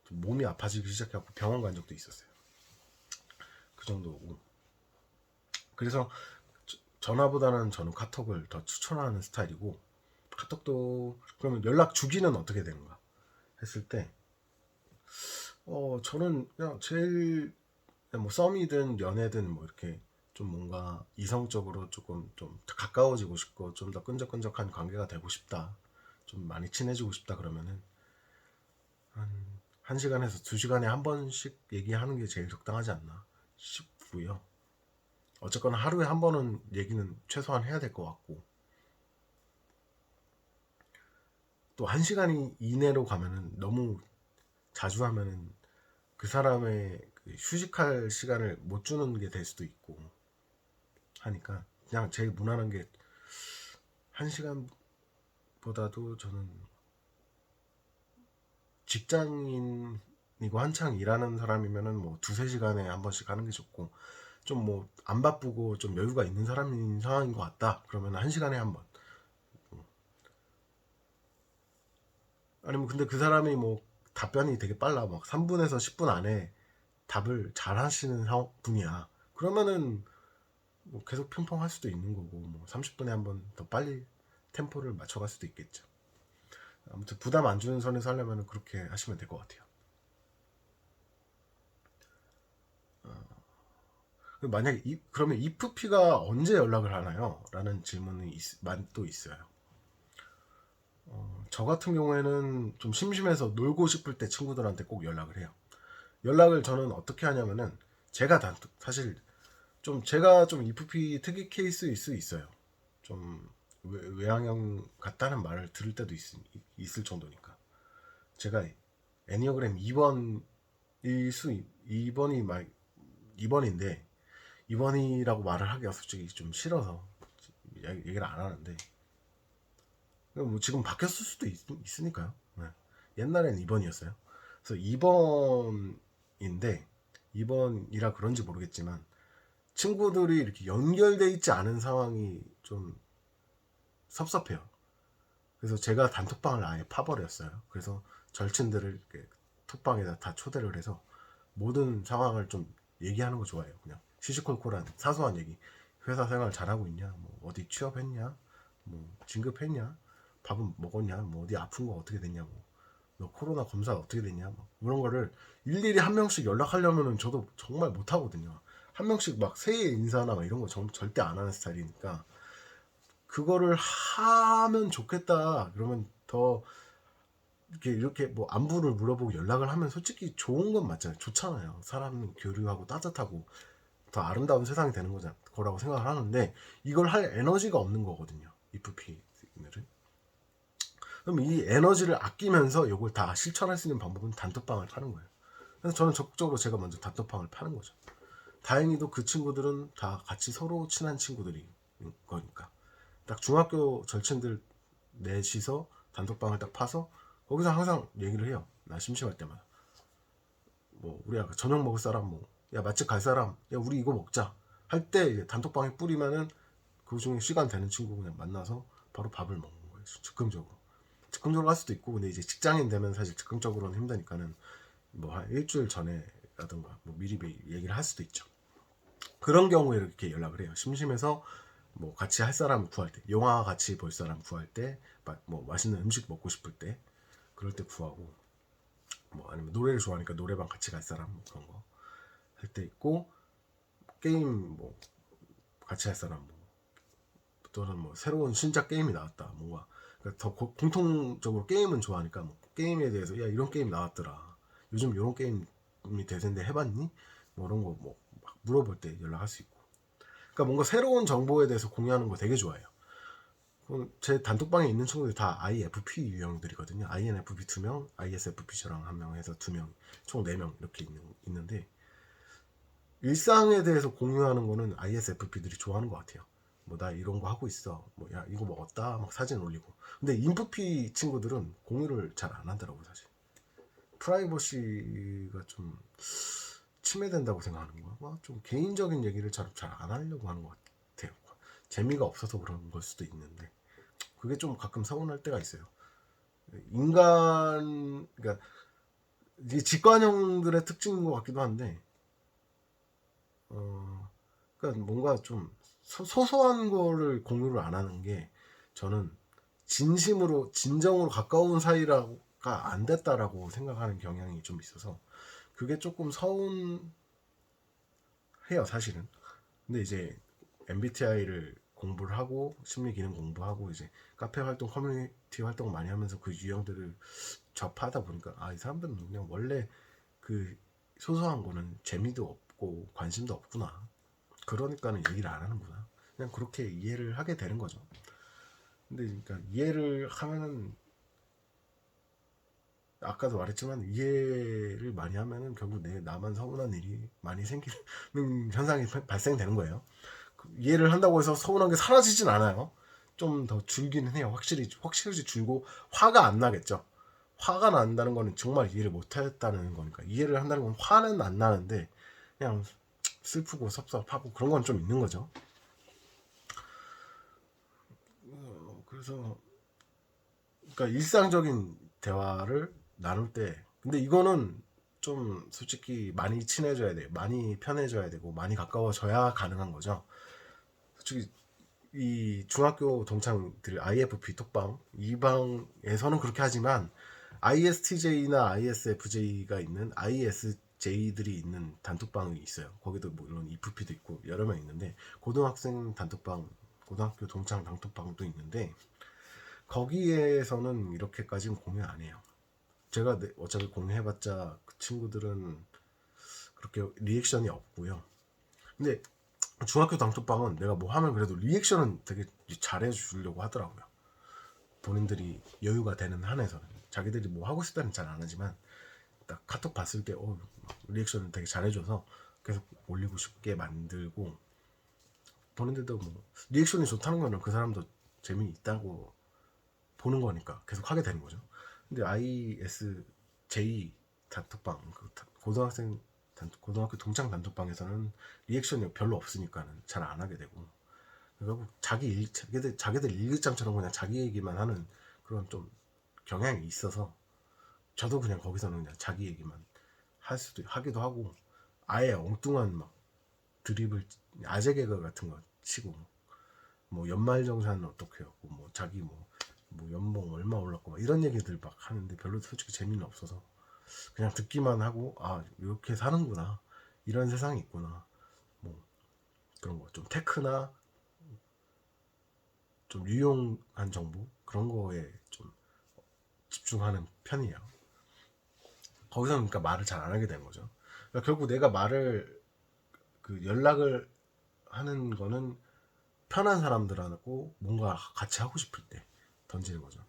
좀 몸이 아파지기 시작해갖고 병원 간 적도 있었어요. 그 정도고. 그래서 전화보다는 저는 카톡을 더 추천하는 스타일이고, 카톡도 그러면 연락 주기는 어떻게 되는가 했을 때 저는 그냥 제일 뭐 썸이든 연애든 뭐 이렇게 좀 뭔가 이성적으로 조금 좀 가까워지고 싶고 좀 더 끈적끈적한 관계가 되고 싶다, 좀 많이 친해지고 싶다 그러면은 한 1시간에서 2시간에 한 번씩 얘기하는 게 제일 적당하지 않나 싶고요. 어쨌거나 하루에 한 번은 얘기는 최소한 해야 될 것 같고, 또 1시간이 이내로 가면은 너무 자주 하면은 그 사람의 휴식할 시간을 못 주는 게 될 수도 있고 하니까 그냥 제일 무난한 게 1시간보다도 저는 직장인이고 한창 일하는 사람이면은 뭐 2~3시간에 한 번씩 하는 게 좋고, 좀 뭐 안 바쁘고 좀 여유가 있는 사람인 상황인 것 같다 그러면 1시간에 한 번. 아니면 근데 그 사람이 뭐 답변이 되게 빨라, 막 3분에서 10분 안에 답을 잘 하시는 분이야 그러면은 뭐 계속 핑퐁 할 수도 있는 거고, 뭐 30분에 한 번 더 빨리 템포를 맞춰갈 수도 있겠죠. 아무튼 부담 안 주는 선에서 하려면 그렇게 하시면 될 것 같아요. 만약에 그러면 이프피가 언제 연락을 하나요? 라는 질문이 또 있어요. 저 같은 경우에는 좀 심심해서 놀고 싶을 때 친구들한테 꼭 연락을 해요. 연락을 저는 어떻게 하냐면은 사실 제가 좀 EFP 특이 케이스일 수 있어요. 좀 외향형 같다는 말을 들을 때도 있을 정도니까. 제가 애니어그램 2번인데 2번이라고 말을 하기가 솔직히 좀 싫어서 얘기를 안 하는데, 뭐 지금 바뀌었을 수도 있으니까요. 네. 옛날엔 2번이었어요. 그래서 2번인데 2번이라 그런지 모르겠지만 친구들이 이렇게 연결돼 있지 않은 상황이 좀 섭섭해요. 그래서 제가 단톡방을 아예 파버렸어요. 그래서 절친들을 이렇게 톡방에다 다 초대를 해서 모든 상황을 좀 얘기하는 거 좋아해요. 그냥 시시콜콜한 사소한 얘기. 회사 생활 잘하고 있냐? 뭐 어디 취업했냐? 뭐 진급했냐? 밥은 먹었냐? 뭐 어디 아픈 거 어떻게 됐냐? 너 코로나 검사 어떻게 됐냐? 뭐 이런 거를 일일이 한 명씩 연락하려면은 저도 정말 못 하거든요. 한 명씩 막 새해 인사나 막 이런 거 절대 안 하는 스타일이니까 그거를 하면 좋겠다. 그러면 더 이렇게 뭐 안부를 물어보고 연락을 하면 솔직히 좋은 건 맞잖아요. 좋잖아요. 사람 교류하고 따뜻하고 더 아름다운 세상이 되는 거라고 생각을 하는데 이걸 할 에너지가 없는 거거든요. IFP들은. 그럼 이 에너지를 아끼면서 이걸 다 실천할 수 있는 방법은 단톡방을 파는 거예요. 그래서 저는 적극적으로 제가 먼저 단톡방을 파는 거죠. 다행히도 그 친구들은 다 같이 서로 친한 친구들이 거니까 딱 중학교 절친들 넷이서 단톡방을 딱 파서 거기서 항상 얘기를 해요. 나 심심할 때마다 뭐 우리 아까 저녁 먹을 사람 뭐 야 맛집 갈 사람 야 우리 이거 먹자 할 때 단톡방에 뿌리면은 그 중에 시간 되는 친구 그냥 만나서 바로 밥을 먹는 거예요. 즉흥적으로 할 수도 있고 근데 이제 직장인 되면 사실 즉흥적으로는 힘드니까는 뭐 한 일주일 전에라든가 뭐 미리 얘기를 할 수도 있죠. 그런 경우에 이렇게 연락을 해요. 심심해서 뭐 같이 할 사람 구할 때, 영화 같이 볼 사람 구할 때, 뭐 맛있는 음식 먹고 싶을 때, 그럴 때 구하고, 뭐 아니면 노래를 좋아하니까 노래방 같이 갈 사람 뭐 그런 거 할 때 있고, 게임 뭐 같이 할 사람 뭐 또는 뭐 새로운 신작 게임이 나왔다 뭔가 그러니까 더 공통적으로 게임은 좋아하니까 뭐 게임에 대해서 야 이런 게임 나왔더라 요즘 이런 게임이 대세인데 해봤니? 뭐 이런 거 뭐 물어볼 때 연락할 수 있고 그러니까 뭔가 새로운 정보에 대해서 공유하는 거 되게 좋아해요. 제 단톡방에 있는 친구들이 다 IFP 유형들이거든요. INFP 2명, ISFP처럼 1명 해서 2명, 총 4명 이렇게 있는데 일상에 대해서 공유하는 거는 ISFP들이 좋아하는 것 같아요. 뭐 나 이런 거 하고 있어. 뭐 야 이거 먹었다. 막 사진 올리고. 근데 인프피 친구들은 공유를 잘 안 하더라고 사실. 프라이버시가 좀 침해된다고 생각하는 거야. 좀 개인적인 얘기를 잘 안 하려고 하는 것 같아요. 재미가 없어서 그런 걸 수도 있는데 그게 좀 가끔 서운할 때가 있어요. 그러니까 이게 직관형들의 특징인 것 같기도 한데 그러니까 뭔가 좀 소소한 거를 공유를 안 하는 게 저는 진정으로 가까운 사이가 안 됐다라고 생각하는 경향이 좀 있어서 그게 조금 서운해요 사실은. 근데 이제 MBTI를 공부를 하고 심리 기능 공부하고 이제 카페 활동 커뮤니티 활동 많이 하면서 그 유형들을 접하다 보니까 이 사람들은 그냥 원래 그 소소한 거는 재미도 없고 관심도 없구나. 그러니까는 얘기를 안 하는구나. 그냥 그렇게 이해를 하게 되는 거죠. 근데 그러니까 이해를 하면은 아까도 말했지만 이해를 많이 하면은 결국 나만 서운한 일이 많이 생기는 현상이 발생되는 거예요. 이해를 한다고 해서 서운한 게 사라지진 않아요. 좀 더 줄기는 해요. 확실히 줄고 화가 안 나겠죠. 화가 난다는 거는 정말 이해를 못했다는 거니까 이해를 한다는 건 화는 안 나는데 그냥 슬프고 섭섭하고 그런 건 좀 있는 거죠. 그래서 그러니까 일상적인 대화를 나눌 때 근데 이거는 좀 솔직히 많이 친해져야 돼요. 많이 편해져야 되고 많이 가까워져야 가능한 거죠. 솔직히 이 중학교 동창들 IFP 톡방 이 방에서는 그렇게 하지만 ISTJ나 ISFJ가 있는 ISJ들이 있는 단톡방이 있어요. 거기도 물론 IFP도 있고 여러 명 있는데 고등학생 단톡방 고등학교 동창 단톡방도 있는데 거기에서는 이렇게까지는 공유 안 해요. 제가 어차피 공유해봤자 그 친구들은 그렇게 리액션이 없고요. 근데 중학교 단톡방은 내가 뭐 하면 그래도 리액션은 되게 잘해주려고 하더라고요. 본인들이 여유가 되는 한에서는 자기들이 뭐 하고 싶다는 잘 안 하지만 딱 카톡 봤을 때 리액션을 되게 잘해줘서 계속 올리고 싶게 만들고 본인들도 뭐 리액션이 좋다는 거는 그 사람도 재미있다고 보는 거니까 계속 하게 되는 거죠. 근데 ISJ 단톡방 고등학교 동창 단톡방에서는 리액션이 별로 없으니까는 잘 안 하게 되고 결국 자기들 일기장처럼 그냥 자기 얘기만 하는 그런 좀 경향이 있어서 저도 그냥 거기서는 그냥 자기 얘기만 하기도 하고, 아예 엉뚱한 막 드립을, 아재 개그 같은 거 치고, 뭐 연말정산은 어떻게 했고, 뭐 자기 뭐 연봉 얼마 올랐고 막 이런 얘기들 막 하는데 별로 솔직히 재미는 없어서 그냥 듣기만 하고, 아 이렇게 사는구나, 이런 세상이 있구나, 뭐 그런 거 좀 테크나 좀 유용한 정보 그런 거에 좀 집중하는 편이에요. 거기서 그러니까 말을 잘 안 하게 된 거죠. 그러니까 결국 내가 말을 그 연락을 하는 거는 편한 사람들하고 뭔가 같이 하고 싶을 때 던지는 거죠.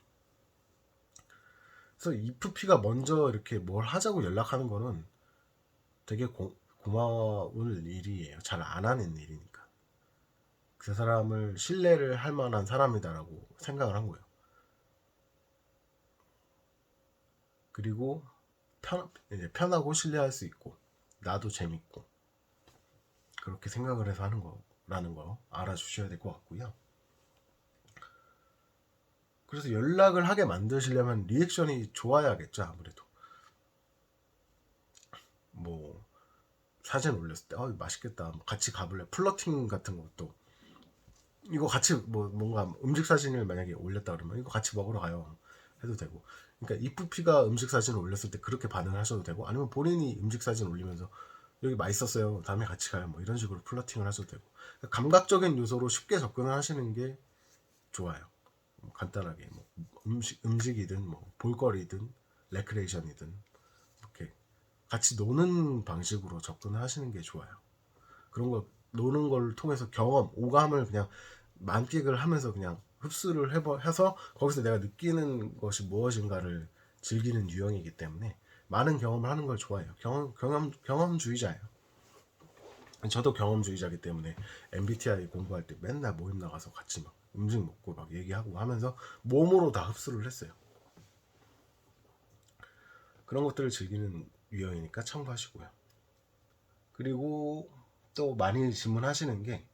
그래서 이프피가 먼저 이렇게 뭘 하자고 연락하는 거는 되게 고마운 일이에요. 잘 안 하는 일이니까. 그 사람을 신뢰를 할 만한 사람이다라고 생각을 한 거예요. 그리고 이제 편하고 신뢰할 수 있고 나도 재밌고 그렇게 생각을 해서 하는 거라는 거 알아주셔야 될 것 같고요. 그래서 연락을 하게 만드시려면 리액션이 좋아야겠죠. 아무래도 뭐 사진 올렸을 때 맛있겠다, 뭐 같이 가볼래, 플러팅 같은 것도 이거 같이 뭐 뭔가 음식 사진을 만약에 올렸다 그러면 이거 같이 먹으러 가요 해도 되고, 그러니까 이프피가 음식 사진을 올렸을 때 그렇게 반응을 하셔도 되고, 아니면 본인이 음식 사진 올리면서 여기 맛있었어요, 다음에 같이 가요, 뭐 이런 식으로 플러팅을 하셔도 되고, 그러니까 감각적인 요소로 쉽게 접근을 하시는 게 좋아요. 간단하게 뭐 음식이든 뭐 볼거리든 레크레이션이든 이렇게 같이 노는 방식으로 접근을 하시는 게 좋아요. 그런 거 노는 걸 통해서 경험, 오감을 그냥 만끽을 하면서 그냥 흡수를 해서 거기서 내가 느끼는 것이 무엇인가를 즐기는 유형이기 때문에 많은 경험을 하는 걸 좋아해요. 경험주의자예요. 저도 경험주의자이기 때문에 MBTI 공부할 때 맨날 모임 나가서 같이 막 음식 먹고 막 얘기하고 하면서 몸으로 다 흡수를 했어요. 그런 것들을 즐기는 유형이니까 참고하시고요. 그리고 또 많이 질문하시는 게,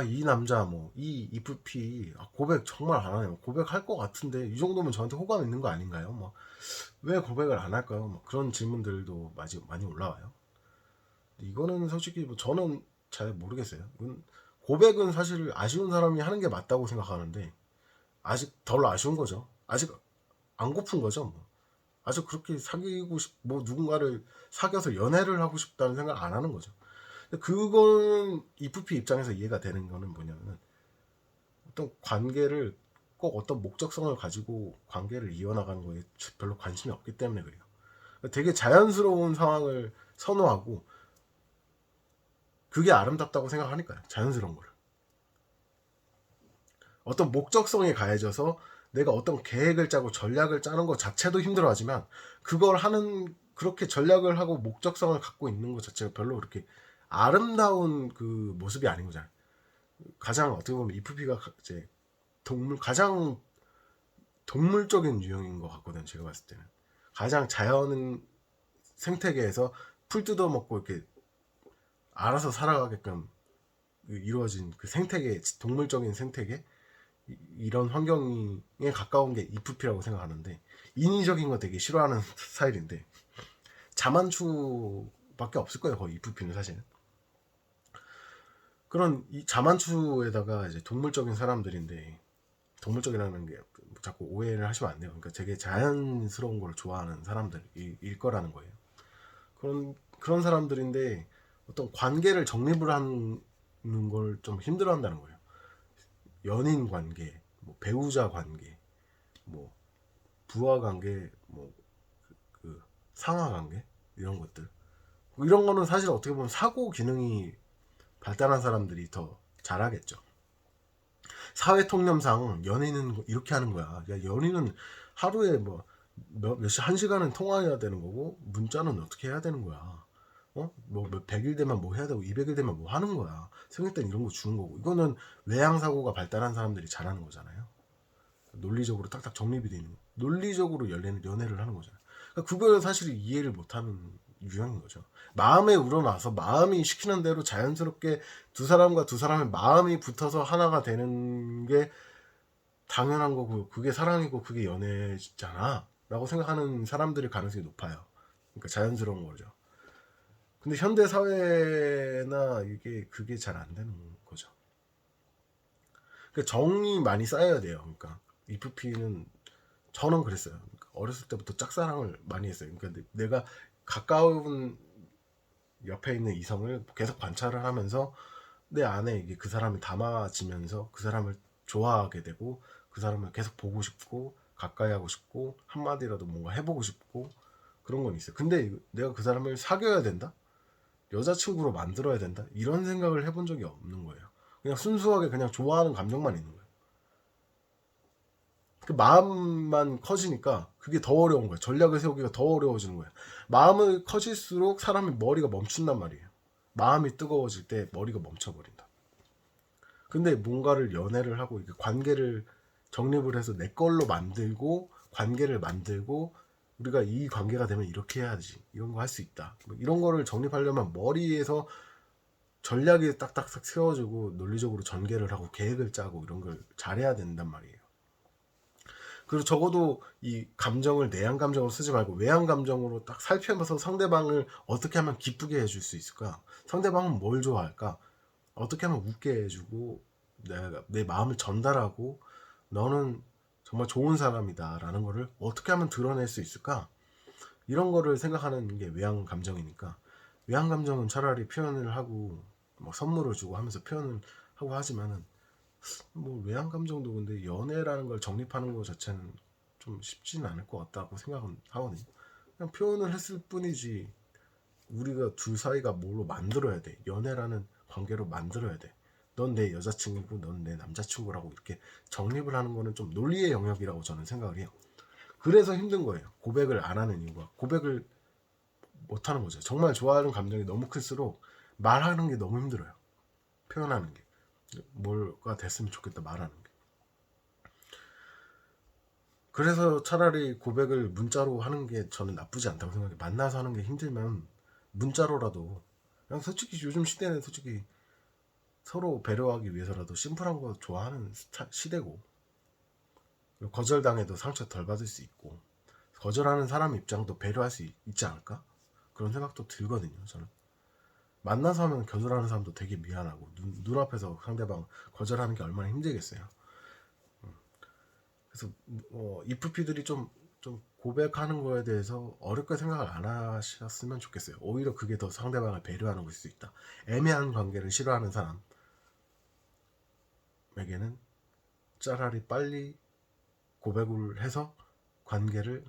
이 남자 뭐 이 이프피 고백 정말 안 하네요. 고백할 것 같은데 이 정도면 저한테 호감 있는 거 아닌가요? 뭐 왜 고백을 안 할까요? 뭐 그런 질문들도 많이 올라와요. 이거는 솔직히 뭐 저는 잘 모르겠어요. 고백은 사실 아쉬운 사람이 하는 게 맞다고 생각하는데, 아직 덜 아쉬운 거죠. 아직 안 고픈 거죠. 뭐. 아직 그렇게 뭐 누군가를 사귀어서 연애를 하고 싶다는 생각 안 하는 거죠. 그건 이프피 입장에서 이해가 되는 거는 뭐냐면, 어떤 관계를 꼭 어떤 목적성을 가지고 관계를 이어나가는 거에 별로 관심이 없기 때문에 그래요. 되게 자연스러운 상황을 선호하고 그게 아름답다고 생각하니까요. 자연스러운 거를. 어떤 목적성이 가해져서 내가 어떤 계획을 짜고 전략을 짜는 것 자체도 힘들어하지만, 그걸 하는 그렇게 전략을 하고 목적성을 갖고 있는 것 자체가 별로 그렇게 아름다운 그 모습이 아닌 거잖아요. 가장 어떻게 보면 이프피가 이제 가장 동물적인 유형인 것 같거든요. 제가 봤을 때는 가장 자연 생태계에서 풀 뜯어먹고 이렇게 알아서 살아가게끔 이루어진 그 생태계, 동물적인 생태계, 이런 환경에 가까운 게 이프피라고 생각하는데, 인위적인 거 되게 싫어하는 스타일인데 자만추밖에 없을 거예요. 거의 이프피는 사실은. 그런 이 자만추에다가 이제 동물적인 사람들인데, 동물적이라는 게 자꾸 오해를 하시면 안 돼요. 그러니까 되게 자연스러운 걸 좋아하는 사람들일 거라는 거예요. 그런 사람들인데 어떤 관계를 정립을 하는 걸 좀 힘들어한다는 거예요. 연인 관계, 뭐 배우자 관계, 뭐 부하 관계, 뭐 그 상하 관계, 이런 것들. 이런 거는 사실 어떻게 보면 사고 기능이 발달한 사람들이 더 잘하겠죠. 사회 통념상 연인은 이렇게 하는 거야. 야, 연인은 하루에 뭐 한 시간은 통화해야 되는 거고, 문자는 어떻게 해야 되는 거야. 뭐 100일 되면 뭐 해야 되고 200일 되면 뭐 하는 거야. 생일 때는 이런 거 주는 거고. 이거는 외향 사고가 발달한 사람들이 잘하는 거잖아요. 논리적으로 딱딱 정립이 돼 있는 거. 논리적으로 연애를 하는 거잖아요. 그러니까 그걸 사실 이해를 못하는 유형인 거죠. 마음에 우러나서 마음이 시키는 대로 자연스럽게 두 사람과 두 사람의 마음이 붙어서 하나가 되는 게 당연한 거고, 그게 사랑이고 그게 연애잖아 라고 생각하는 사람들의 가능성이 높아요. 그러니까 자연스러운 거죠. 근데 현대 사회나 이게 그게 잘 안 되는 거죠. 그러니까 정이 많이 쌓여야 돼요. 그러니까 EFP는 저는 그랬어요. 그러니까 어렸을 때부터 짝사랑을 많이 했어요. 그러니까 내가 가까운 옆에 있는 이성을 계속 관찰을 하면서 내 안에 이게 그 사람이 담아지면서 그 사람을 좋아하게 되고 그 사람을 계속 보고 싶고 가까이 하고 싶고 한마디라도 뭔가 해보고 싶고 그런 건 있어요. 근데 내가 그 사람을 사귀어야 된다? 여자친구로 만들어야 된다? 이런 생각을 해본 적이 없는 거예요. 그냥 순수하게 그냥 좋아하는 감정만 있는 거예요. 그 마음만 커지니까 그게 더 어려운 거예요. 전략을 세우기가 더 어려워지는 거예요. 마음을 커질수록 사람의 머리가 멈춘단 말이에요. 마음이 뜨거워질 때 머리가 멈춰버린다. 근데 뭔가를 연애를 하고 이게 관계를 정립을 해서 내 걸로 만들고 관계를 만들고 우리가 이 관계가 되면 이렇게 해야지 이런 거 할 수 있다 뭐 이런 거를 정립하려면 머리에서 전략이 딱딱딱 세워지고 논리적으로 전개를 하고 계획을 짜고 이런 걸 잘해야 된단 말이에요. 그리고 적어도 이 감정을 내향 감정으로 쓰지 말고 외향 감정으로 딱 살피면서 상대방을 어떻게 하면 기쁘게 해줄 수 있을까? 상대방은 뭘 좋아할까? 어떻게 하면 웃게 해주고 내가 내 마음을 전달하고 너는 정말 좋은 사람이다 라는 거를 어떻게 하면 드러낼 수 있을까? 이런 거를 생각하는 게 외향 감정이니까 외향 감정은 차라리 표현을 하고 뭐 선물을 주고 하면서 표현을 하고 하지만은 뭐 외향 감정도 근데 연애라는 걸 정립하는 것 자체는 좀 쉽지는 않을 것 같다고 생각은 하거든요. 그냥 표현을 했을 뿐이지 우리가 둘 사이가 뭘로 만들어야 돼. 연애라는 관계로 만들어야 돼. 넌 내 여자친구고 넌 내 남자친구라고 이렇게 정립을 하는 거는 좀 논리의 영역이라고 저는 생각을 해요. 그래서 힘든 거예요. 고백을 안 하는 이유가 고백을 못 하는 거죠. 정말 좋아하는 감정이 너무 클수록 말하는 게 너무 힘들어요. 표현하는 게. 뭐가 됐으면 좋겠다 말하는 게. 그래서 차라리 고백을 문자로 하는 게 저는 나쁘지 않다고 생각해요. 만나서 하는 게 힘들면 문자로라도 그냥 솔직히 요즘 시대는 솔직히 서로 배려하기 위해서라도 심플한 거 좋아하는 시대고 거절당해도 상처 덜 받을 수 있고 거절하는 사람 입장도 배려할 수 있지 않을까? 그런 생각도 들거든요. 저는 만나서 하면 거절하는 사람도 되게 미안하고 눈앞에서 상대방 거절하는 게 얼마나 힘들겠어요. 그래서 이프피들이 좀 고백하는 거에 대해서 어렵게 생각을 안 하셨으면 좋겠어요. 오히려 그게 더 상대방을 배려하는 걸 수 있다. 애매한 관계를 싫어하는 사람에게는 차라리 빨리 고백을 해서 관계를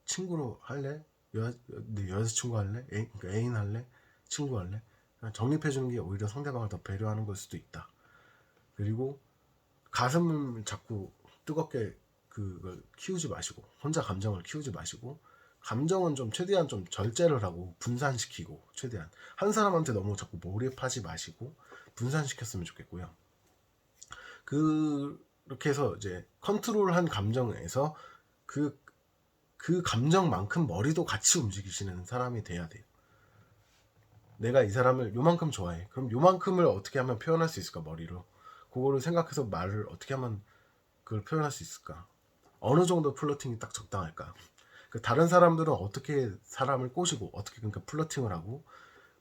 친구로 할래? 네 여자친구 할래? 그러니까 애인 할래? 친구 할래? 정립해주는 게 오히려 상대방을 더 배려하는 걸 수도 있다. 그리고 가슴을 자꾸 뜨겁게 그걸 키우지 마시고 혼자 감정을 키우지 마시고 감정은 좀 최대한 좀 절제를 하고 분산시키고 최대한 한 사람한테 너무 자꾸 몰입하지 마시고 분산시켰으면 좋겠고요. 그렇게 해서 이제 컨트롤한 감정에서 그, 그 감정만큼 머리도 같이 움직이시는 사람이 돼야 돼요. 내가 이 사람을 요만큼 좋아해. 그럼 요만큼을 어떻게 하면 표현할 수 있을까, 머리로. 그거를 생각해서 말을 어떻게 하면 그걸 표현할 수 있을까. 어느 정도 플러팅이 딱 적당할까. 그 다른 사람들은 어떻게 사람을 꼬시고 어떻게 그러니까 플러팅을 하고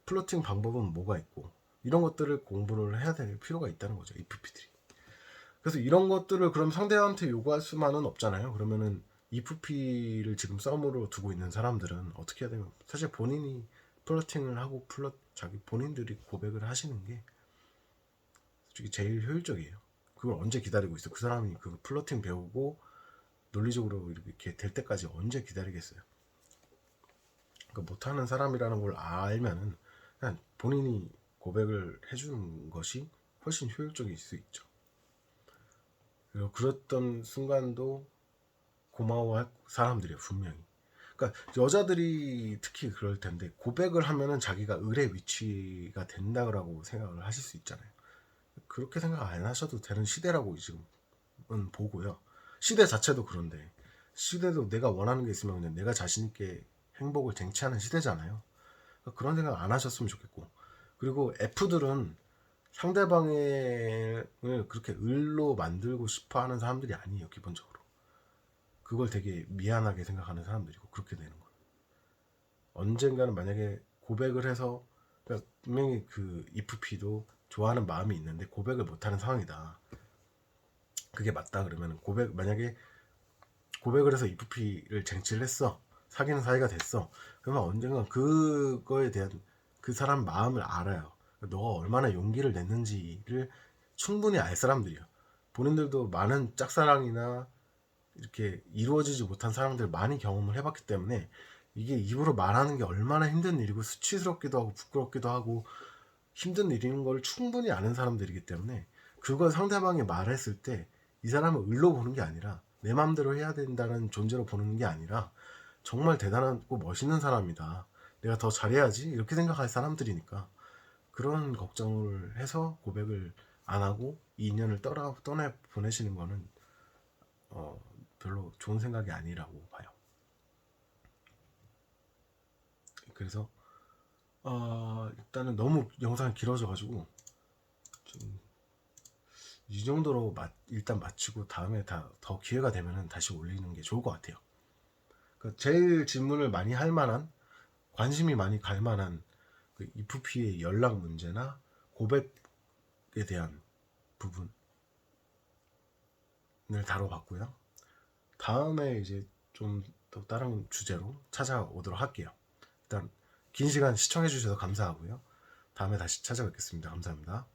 플러팅 방법은 뭐가 있고 이런 것들을 공부를 해야 될 필요가 있다는 거죠. EFP들이. 그래서 이런 것들을 그럼 상대한테 요구할 수만은 없잖아요. 그러면은 EFP를 지금 썸으로 두고 있는 사람들은 어떻게 해야 되면 사실 본인이 플러팅을 하고 자기 본인들이 고백을 하시는 게 솔직히 제일 효율적이에요. 그걸 언제 기다리고 있어? 그 사람이 그 플러팅 배우고 논리적으로 이렇게 될 때까지 언제 기다리겠어요? 그러니까 못하는 사람이라는 걸 알면은 그냥 본인이 고백을 해주는 것이 훨씬 효율적일 수 있죠. 그리고 그랬던 순간도 고마워할 사람들이에요, 분명히. 그러니까 여자들이 특히 그럴 텐데 고백을 하면은 자기가 을의 위치가 된다고 생각을 하실 수 있잖아요. 그렇게 생각 안 하셔도 되는 시대라고 지금은 보고요. 시대 자체도 그런데 시대도 내가 원하는 게 있으면 그냥 내가 자신 있게 행복을 쟁취하는 시대잖아요. 그러니까 그런 생각 안 하셨으면 좋겠고 그리고 F들은 상대방을 그렇게 을로 만들고 싶어 하는 사람들이 아니에요, 기본적으로. 그걸 되게 미안하게 생각하는 사람들이고 그렇게 되는 거예요. 언젠가는 만약에 고백을 해서 그러니까 분명히 그 이프피도 좋아하는 마음이 있는데 고백을 못하는 상황이다. 그게 맞다 그러면 만약에 고백을 해서 이프피를 쟁취를 했어. 사귀는 사이가 됐어. 그러면 언젠가 그거에 대한 그 사람 마음을 알아요. 너가 얼마나 용기를 냈는지를 충분히 알 사람들이요. 본인들도 많은 짝사랑이나 이렇게 이루어지지 못한 사람들 많이 경험을 해봤기 때문에 이게 입으로 말하는 게 얼마나 힘든 일이고 수치스럽기도 하고 부끄럽기도 하고 힘든 일인 걸 충분히 아는 사람들이기 때문에 그걸 상대방이 말했을 때 이 사람을 을로 보는 게 아니라 내 마음대로 해야 된다는 존재로 보는 게 아니라 정말 대단하고 멋있는 사람이다. 내가 더 잘해야지 이렇게 생각할 사람들이니까 그런 걱정을 해서 고백을 안 하고 이 인연을 떠나 보내시는 거는 어, 별로 좋은 생각이 아니라고 봐요. 그래서 일단은 너무 영상이 길어져가지고 좀 이 정도로 일단 마치고 다음에 더 기회가 되면은 다시 올리는 게 좋을 것 같아요. 그러니까 제일 질문을 많이 할 만한 관심이 많이 갈 만한 그 이프피의 연락 문제나 고백에 대한 부분을 다뤄봤고요. 다음에 이제 좀 더 다른 주제로 찾아오도록 할게요. 일단 긴 시간 시청해 주셔서 감사하고요. 다음에 다시 찾아뵙겠습니다. 감사합니다.